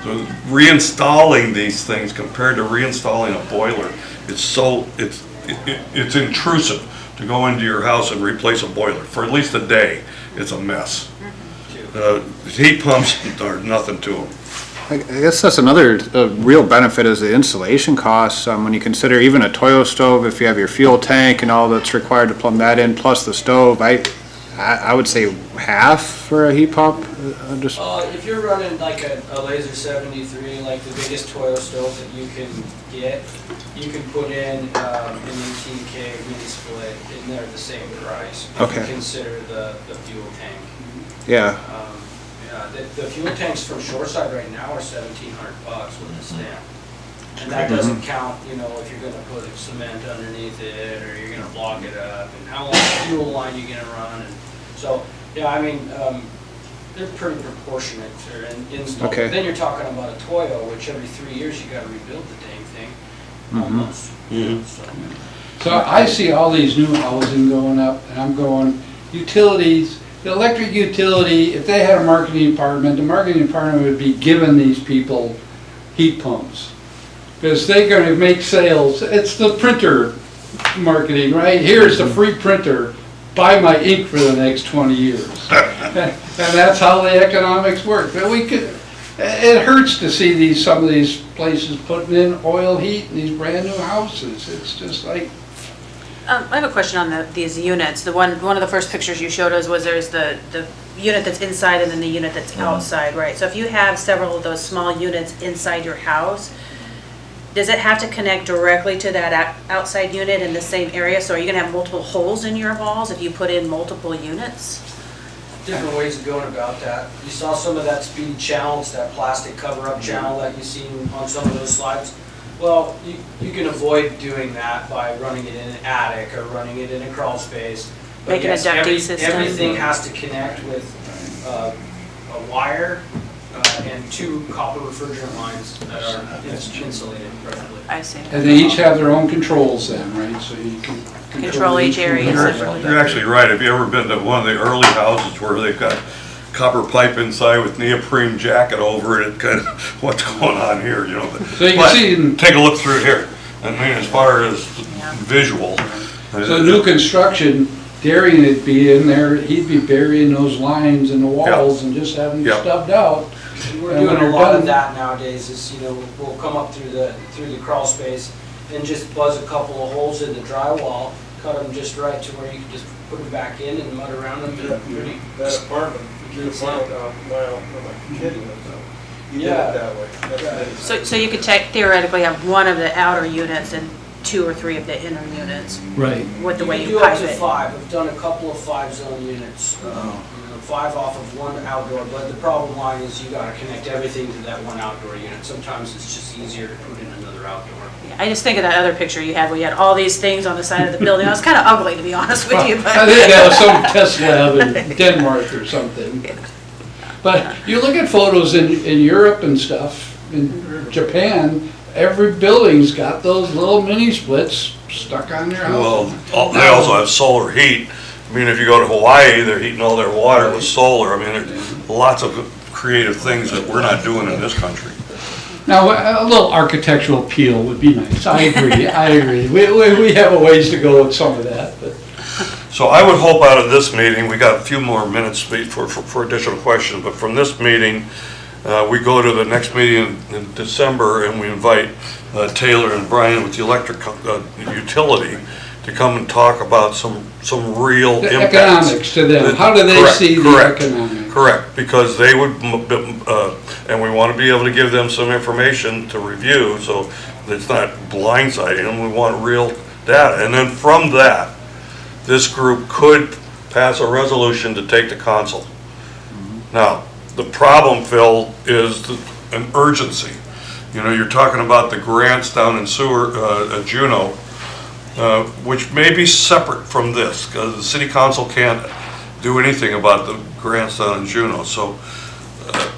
So reinstalling these things compared to reinstalling a boiler, it's intrusive to go into your house and replace a boiler. For at least a day, it's a mess. Heat pumps are nothing to them. I guess that's another real benefit is the installation costs. When you consider even a Toyo stove, if you have your fuel tank and all that's required to plumb that in, plus the stove, I would say half for a heat pump. Just If you're running like a Laser 73, like the biggest Toyo stove that you can get, you can put in an 18K mini split, and they're the same price. If Okay. you consider the fuel tank. yeah. The fuel tanks from Shoreside right now are $1,700 with a stamp. And that doesn't count, you know, if you're gonna put cement underneath it, or you're gonna block it up, and how long fuel line you're gonna run, and so, yeah, I mean, they're pretty proportionate to install. Okay. Then you're talking about a Toyo, which every 3 years you gotta rebuild the dang thing, almost. So. So I see all these new housing going up, and I'm going, utilities, the electric utility, if they had a marketing department, the marketing department would be giving these people heat pumps. Because they're gonna make sales, it's the printer marketing, right? Here's the free printer, buy my ink for the next 20 years. And that's how the economics work. But It hurts to see some of these places putting in oil heat in these brand-new houses. It's just like, I have a question on these units. One of the first pictures you showed us was there's the unit that's inside and then the unit that's outside, right? So if you have several of those small units inside your house, does it have to connect directly to that outside unit in the same area? So are you gonna have multiple holes in your walls if you put in multiple units? Different ways of going about that. You saw some of that speed channels, that plastic cover-up channel that you've seen on some of those slides. Well, you can avoid doing that by running it in an attic or running it in a crawl space. But Making a yes, ducting system. Everything has to connect with a wire and 2 copper refrigerant lines that are insulated perfectly. I see. and they each have their own controls then, right? So you can Control each area one. separately. You're actually right. Have you ever been to one of the early houses where they've got copper pipe inside with neoprene jacket over it, kind of, what's going on here, you know? So you can But see in- take a look through here. I mean, as far as Yeah. visual. So new construction, Darian would be in there, he'd be burying those lines in the walls and just having them Yeah. stubbed out. We're And doing when a you're lot done- of that nowadays, is, we'll come up through the crawl space and just buzz a couple of holes in the drywall, cut them just right to where you can just put them back in and mud around them. and That apartment, the apartment out mile where my kid lives, you did Yeah. it that way. That's nice. So you could theoretically have one of the outer units and 2 or 3 of the inner units Right. with the way can you do up pipe to it. 5. I've done a couple of 5-zone units, 5 off of 1 outdoor, but the problem line is you gotta connect everything to that 1 outdoor unit. Sometimes it's just easier to put in another outdoor. I just think of that other picture you had where you had all these things on the side of the building. It was kind of ugly, to be honest with you, but. I think that was some test lab in Denmark or something. But you look at photos in Europe and stuff, in Japan, every building's got those little mini splits stuck on their house. Well, they also have solar heat. I mean, if you go to Hawaii, they're heating all their water with solar. I mean, there's lots of creative things that we're not doing in this country. Now, a little architectural appeal would be nice. I agree, I agree. We have a ways to go with some of that, but. So I would hope out of this meeting, we got a few more minutes for additional questions, but from this meeting, we go to the next meeting in December and we invite Taylor and Brian with the electric utility to come and talk about some real The impacts. economics to them, how do they Correct, see the correct, economics? Correct, because they would, and we want to be able to give them some information to review, so it's not blindsiding them, we want real data. And then from that, this group could pass a resolution to take to council. Now, the problem, Phil, is an urgency. You know, you're talking about the grants down in Juneau, which may be separate from this, because the city council can't do anything about the grants down in Juneau. So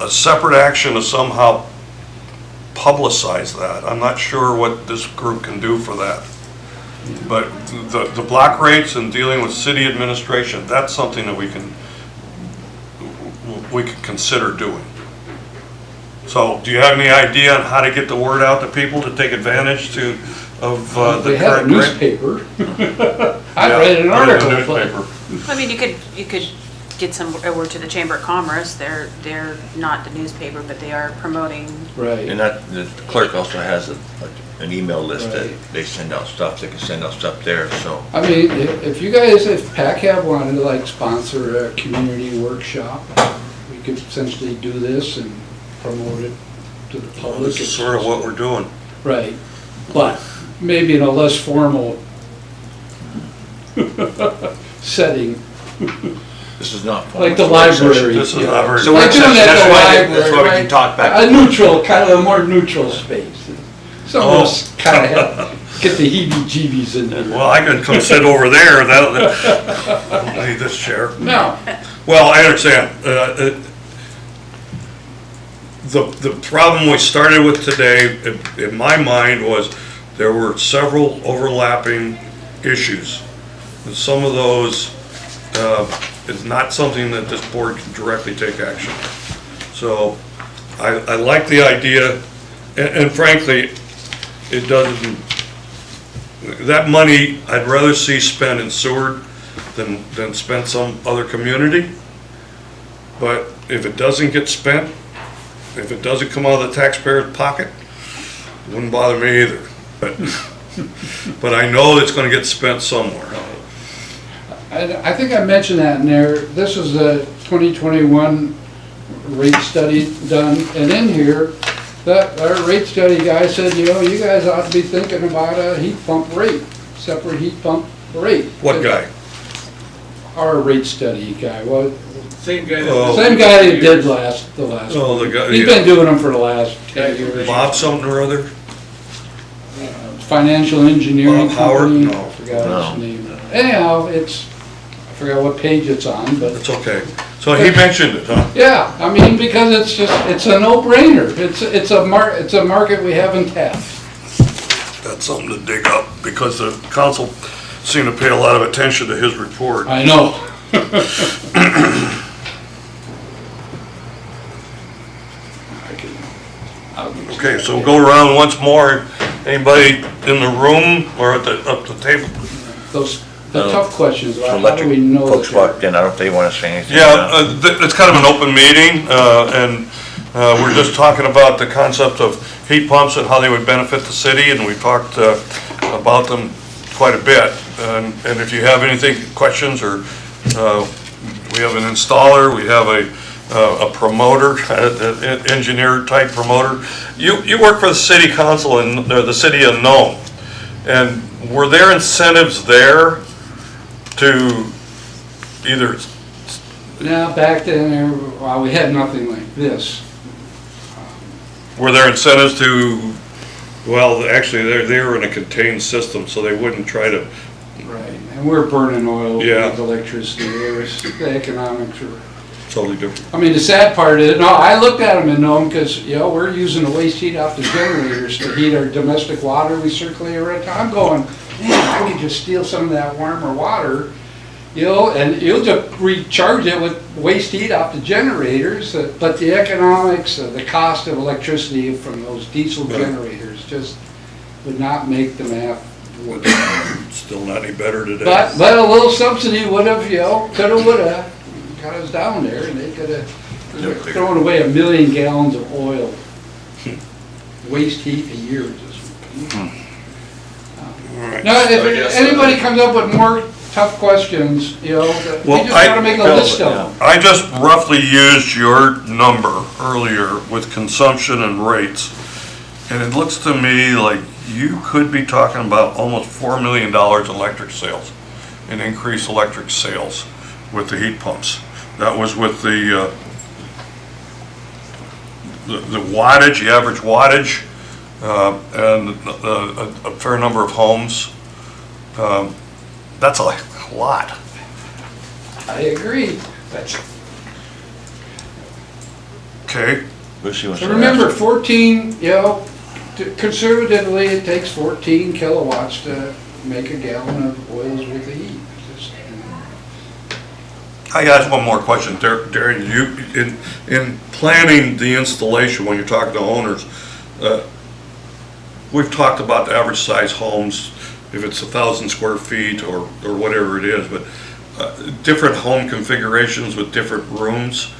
a separate action to somehow publicize that. I'm not sure what this group can do for that. But the block rates and dealing with city administration, that's something that we can consider doing. So do you have any idea on how to get the word out to people to take advantage of the They have a current grant? newspaper. I Yeah, read an put it in article. the but- newspaper. I mean, you could get a word to the Chamber of Commerce. They're not the newspaper, but they are promoting. Right. And that, the clerk also has an email list that Right. they send out stuff, they can send out stuff there, so. I mean, if you guys, if PACAB wanted to like sponsor a community workshop, we could essentially do this and promote it to the Well, public. this is sort of what we're doing. Right, but maybe in a less formal setting, This is not. formal, like the it's a work session. library. This is you know. not very. So Like work doing session, at that's the why, library, that's why we right? can talk back. A neutral, kind of a more neutral space. Some of us kind of have, get the heebie-jeebies in there. Well, I can come sit over there, I need this chair. No, Well, I understand. The problem we started with today, in my mind, was there were several overlapping issues. And some of those is not something that this board can directly take action on. So I like the idea, and frankly, it doesn't, that money, I'd rather see spent in Seward than spent some other community. But if it doesn't get spent, If it doesn't come out of the taxpayer's pocket, it wouldn't bother me either. But I know it's gonna get spent somewhere. I think I mentioned that in there. This is a 2021 rate study done, and in here, our rate study guy said, you know, you guys ought to be thinking about a heat pump rate, separate heat pump rate. What guy? Our rate study guy, well, Same guy Oh. that. same guy that did the last Oh, the one. guy, He's yeah. been doing them for the last 10 years. Bob something or other? Financial engineering Bob Howard? company. No. I forgot No. his name. Anyhow, I forgot what page it's on, but. It's okay. So he mentioned it, huh? Yeah, I mean, because it's a no-brainer. It's a market we haven't tapped. That's something to dig up, because the council seemed to pay a lot of attention to his report. I know. Okay, so we'll go around once more. Anybody in the room or at the table? The tough questions, So how do electric we know that folks walked in, I don't know if they want to say anything. Yeah, it's kind of an open meeting, and we're just talking about the concept of heat pumps and how they would benefit the city, and we talked about them quite a bit. And if you have anything, questions, or we have an installer, we have a promoter, an engineer-type promoter. You work for the city council and the city of Nome, and were there incentives there to either? Now, back then, well, we had nothing like this. Were there incentives to, well, actually, they were in a contained system, so they wouldn't try to. Right, and we're burning oil Yeah. with electricity, the economics are. Totally different. I mean, the sad part is, no, I looked at them and know them because, you know, we're using the waste heat off the generators to heat our domestic water we circulate around town. I'm going, man, I could just steal some of that warmer water, you know, and you'll just recharge it with waste heat off the generators. But the economics, the cost of electricity from those diesel generators just would not make the math work. Still not any better today. But a little subsidy would have, you know, coulda, woulda, got us down there, and they coulda, throwing away 1 million gallons of oil, waste heat a year, just. All right. Now, if anybody comes up with more tough questions, you know, we Well, just gotta make a list of them. I just roughly used your number earlier with consumption and rates, and it looks to me like you could be talking about almost $4 million in electric sales, in increased electric sales with the heat pumps. That was with the wattage, the average wattage, and a fair number of homes. That's a lot. I agree. Okay, Lucy wants So to remember, ask. 14, you know, conservatively, it takes 14 kilowatts to make a gallon of oils with the heat. Just, you know. I got one more question, Darren. You, in planning the installation, when you're talking to owners, we've talked about the average size homes, if it's 1,000 square feet or whatever it is, but different home configurations with different rooms.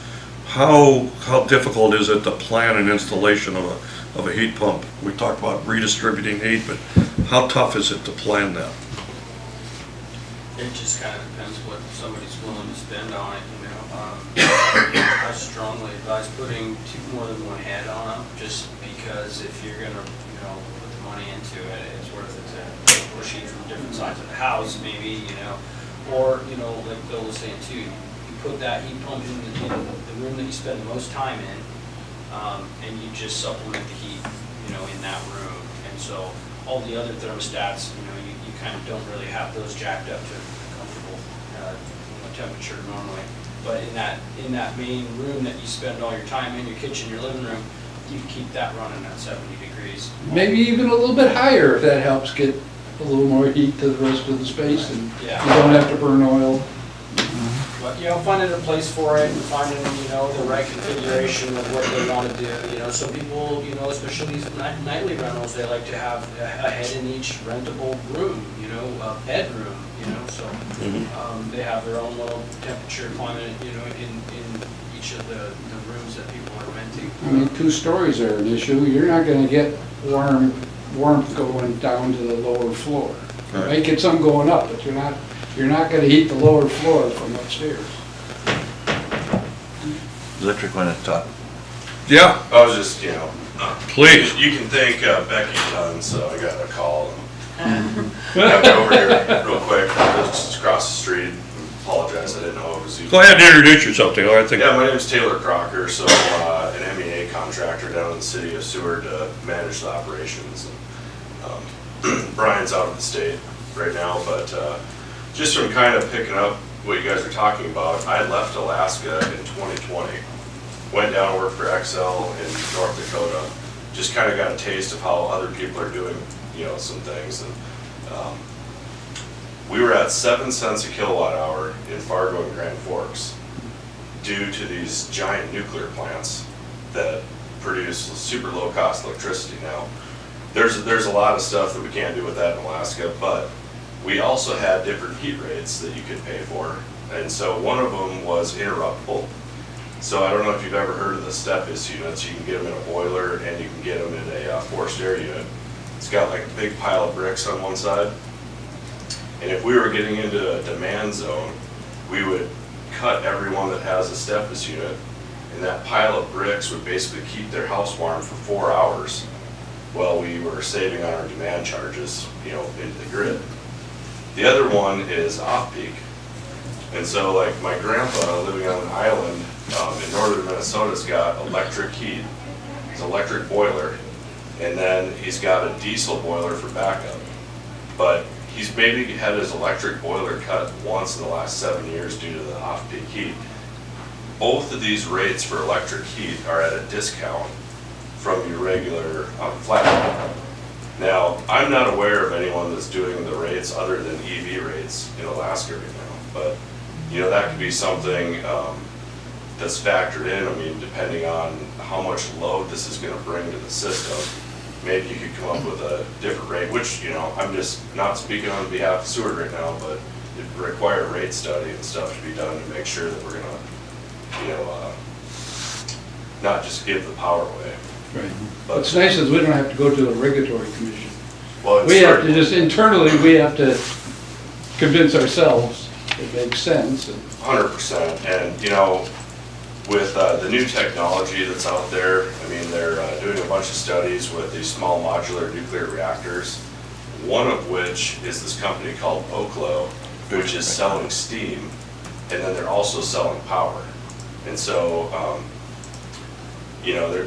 How difficult is it to plan an installation of a heat pump? We talked about redistributing heat, but how tough is it to plan that? It just kind of depends what somebody's willing to spend on it, you know. I strongly advise putting more than one head on them, just because if you're gonna, you know, put the money into it, it's worth it to push heat from different sides of the house, maybe, you know. Or, you know, like Bill was saying too, you put that heat pump in the room that you spend the most time in, and you just supplement the heat, you know, in that room. And so all the other thermostats, you know, you kind of don't really have those jacked up to comfortable temperature normally. But in that main room that you spend all your time in, your kitchen, your living room, you keep that running at 70 degrees. Maybe even a little bit higher if that helps get a little more heat to the rest of the space and Yeah. you don't have to burn oil. But, you know, finding a place for it and finding, you know, the right configuration of what they want to do. You know, some people, you know, especially these nightly rentals, they like to have a head in each rentable room, you know, a bedroom, you know. so. They have their own little temperature climate, you know, in each of the rooms that people are renting. I mean, 2 stories are an issue. You're not gonna get warmth going down to the lower floor. You might get some going up, but you're not gonna heat the lower floor from upstairs. Electric one at the top. Yeah, I was just, please. you can thank Becky Dunn, so I got a call. And got me over here real quick, just across the street. Apologize, I didn't know it was you. Go ahead and introduce yourself, Taylor. I think. Yeah, my name's Taylor Crocker, so an MEA contractor down in the city of Seward to manage the operations. And, Brian's out of the state right now, but just from kind of picking up what you guys were talking about, I left Alaska in 2020, went down and worked for Excel in North Dakota, just kind of got a taste of how other people are doing, some things. And we were at 7 cents a kilowatt hour in Fargo and Grand Forks due to these giant nuclear plants that produce super low cost electricity. Now, there's a lot of stuff that we can't do with that in Alaska, but we also had different heat rates that you could pay for. And so one of them was interruptible. So I don't know if you've ever heard of the STEPIS units. You can get them in a boiler and you can get them in a forced air unit. It's got like a big pile of bricks on one side. And if we were getting into a demand zone, we would cut everyone that has a STEPIS unit, and that pile of bricks would basically keep their house warm for 4 hours while we were saving on our demand charges, into the grid. The other one is off-peak. And so like my grandpa living on an island in northern Minnesota's got electric heat, his electric boiler, and then he's got a diesel boiler for backup. But he's maybe had his electric boiler cut once in the last 7 years due to the off-peak heat. Both of these rates for electric heat are at a discount from your regular flat. Now, I'm not aware of anyone that's doing the rates other than EV rates in Alaska right now, but that could be something that's factored in. I mean, depending on how much load this is going to bring to the system, maybe you could come up with a different rate, which, I'm just not speaking on behalf of Seward right now, but it would require a rate study and stuff to be done to make sure that we're going to, not just give the power away. Right. But What's nice is we don't have to go to the regulatory commission. well, it's We have to starting- just, internally, we have to convince ourselves it makes sense. And 100%, and with the new technology that's out there, I mean, they're doing a bunch of studies with these small modular nuclear reactors, one of which is this company called Oklo, which is selling steam, and then they're also selling power. And so,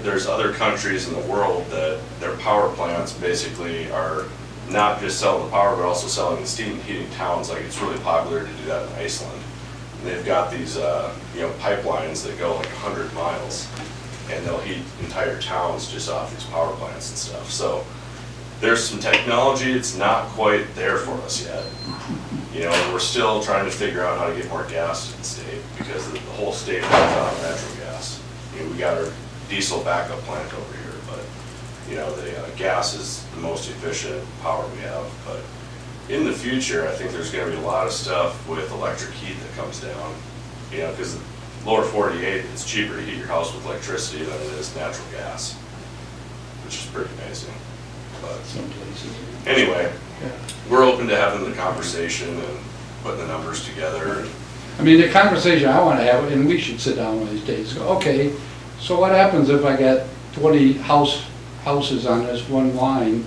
there's other countries in the world that their power plants basically are not just selling the power, but also selling the steam and heating towns. Like, it's really popular to do that in Iceland. And they've got these, pipelines that go like 100 miles, and they'll heat entire towns just off these power plants and stuff. So there's some technology, it's not quite there for us yet. We're still trying to figure out how to get more gas to the state, because the whole state runs on natural gas. We got our diesel backup plant over here, but the gas is the most efficient power we have. But in the future, I think there's going to be a lot of stuff with electric heat that comes down, because lower 48, it's cheaper to heat your house with electricity than it is natural gas, which is pretty amazing. But some places. anyway, Yeah. we're open to having the conversation and putting the numbers together. And I mean, the conversation I want to have, and we should sit down one of these days, go, okay, so what happens if I got 20 houses on this one line,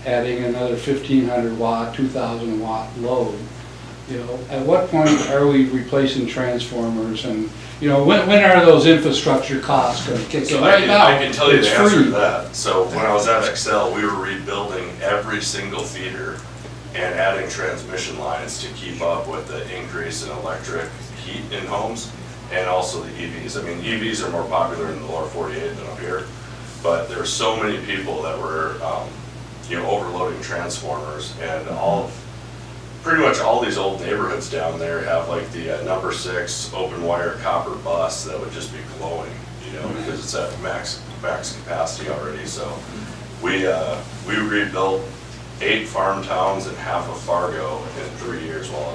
adding another 1,500 watt, 2,000 watt load? At what point are we replacing transformers, and, when are those infrastructure costs going to kick in? So Right now, I can tell you it's the answer to free. that. So when I was at Excel, we were rebuilding every single feeder and adding transmission lines to keep up with the increase in electric heat in homes, and also the EVs. I mean, EVs are more popular in the lower 48 than up here, but there were so many people that were, overloading transformers, and pretty much all these old neighborhoods down there have like the number 6 open wire copper bus that would just be glowing, because it's at max capacity already. So we rebuilt 8 farm towns and half of Fargo in 3 years while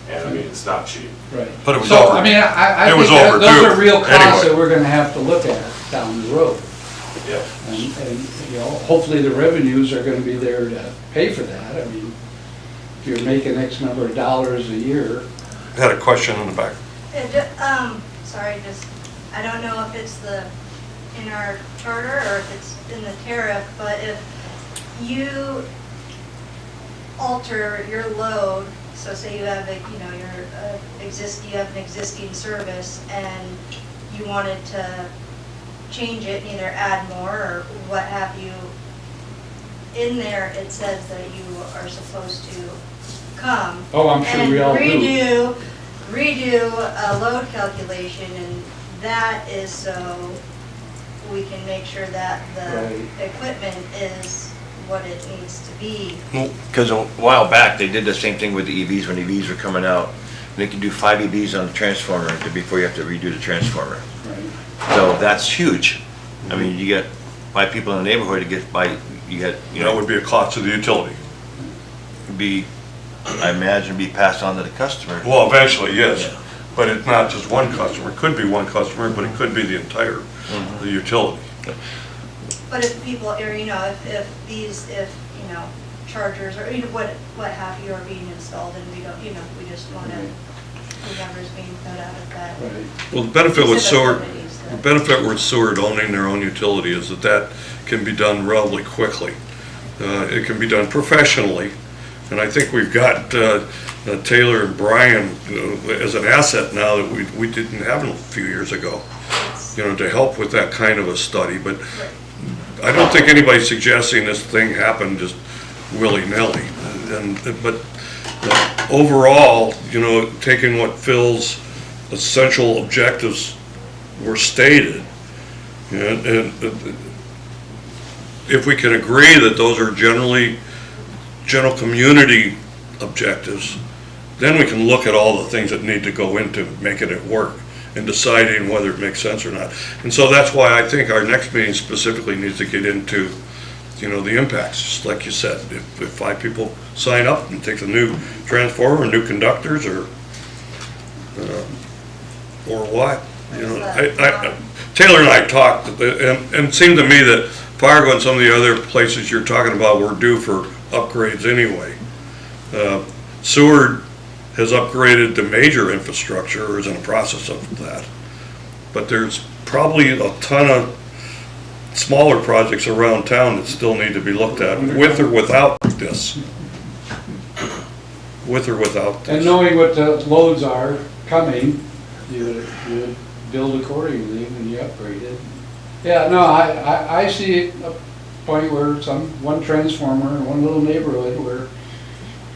And I mean, it's not cheap. Right. But it was So, over- I mean, I it think was that those overdue are real costs anyway. that we're gonna have to look at down the road. Yeah. And, you know, hopefully the revenues are gonna be there to pay for that. I mean, if you're making X number of dollars a year, Had a question in the back. Sorry, I don't know if it's in our charter or if it's in the tariff, but if you alter your load, so say you have you have an existing service and you wanted to change it and either add more or what have you, in there it says that you are supposed to come. Oh, I'm sure we all do. And redo a load calculation, and that is so we can make sure that the Right. equipment is what it needs to be. Because a while back, they did the same thing with the EVs when EVs were coming out. They could do 5 EVs on the transformer before you have to redo the transformer. right? So that's huge. I mean, you get 5 people in the neighborhood to get by, you get, you That know, would be a cost to the utility. be, I imagine, be passed on to the customer. Well, eventually, yes, Yeah. but it's not just one customer. It could be one customer, but it could be the entire, the utility. But if people, or if chargers or what have you are being installed and we don't, we just want to, whoever's being put out of that. Right. Well, the benefit with Specific sewer, entities the that- benefit with Seward owning their own utility is that can be done relatively quickly. It can be done professionally, and I think we've got Taylor and Brian as an asset now that we didn't have a few years ago, to help with that kind of a study. But I don't think anybody's suggesting this thing happened just willy-nilly. But overall, taking what Phil's essential objectives were stated, and if we can agree that those are general community objectives, then we can look at all the things that need to go into making it work and deciding whether it makes sense or not. And so that's why I think our next meeting specifically needs to get into, the impacts, just like you said. If 5 people sign up and take the new transformer, new conductors, or what, Taylor and I talked, and it seemed to me that Fargo and some of the other places you're talking about were due for upgrades anyway. Seward has upgraded the major infrastructure, or is in the process of that. But there's probably a ton of smaller projects around town that still need to be looked at, with or without this. With or without this. And knowing what the loads are coming, you would build accordingly when you upgrade it. Yeah, no, I see a point where one transformer in one little neighborhood where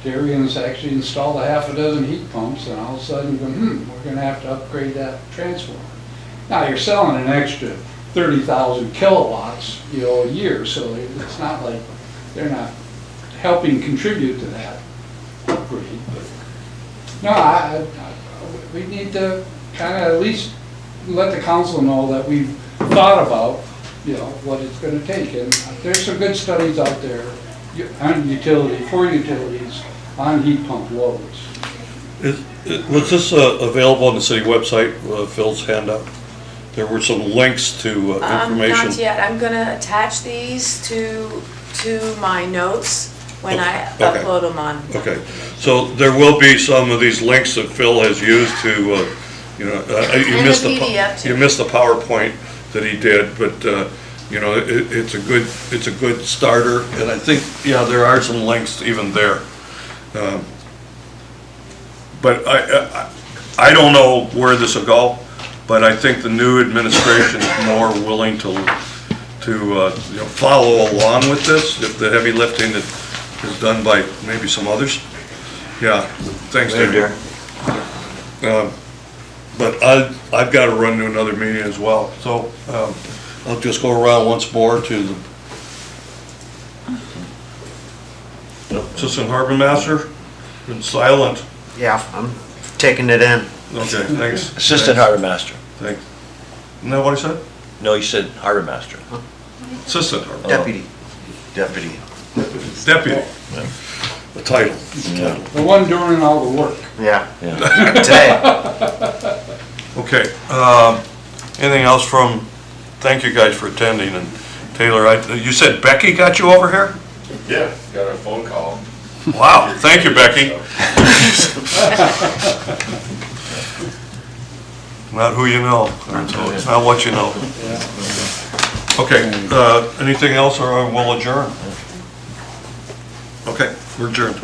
Darian's actually installed a half a dozen heat pumps, and all of a sudden go, we're gonna have to upgrade that transformer. Now, you're selling an extra 30,000 kilowatts, a year, so it's not like they're not helping contribute to that upgrade. But no, we need to kind of at least let the council know that we've thought about, what it's gonna take. And there's some good studies out there on for utilities, on heat pump loads. Was this available on the city website, Phil's handout? There were some links to information. Not yet. I'm gonna attach these to my notes when I Okay. upload them on. Okay, so there will be some of these links that Phil has used to, you And missed the PDF too. you missed the PowerPoint that he did, but, it's a good starter, and I think, there are some links even there. But I don't know where this will go, but I think the new administration is more willing to follow along with this, if the heavy lifting that is done by maybe some others. Yeah, thanks, Later, Darren. But I've got to run to another meeting as well, so I'll just go around once more to the Assistant Harbor Master, been silent. Yeah, I'm taking it in. Okay, thanks. Assistant Harbor Master. Thanks. Isn't that what I said? No, you said Harbor Master. Assistant Harbor. Deputy. Deputy. Deputy. The title. The one doing all the work. Yeah. Yeah. Today. Okay, anything else from, thank you guys for attending, and Taylor, you said Becky got you over here? Yeah, got a phone call. Wow, thank you, Becky. Not who you know, it's not what you know. Okay, anything else, or we'll adjourn? Okay, we're adjourned.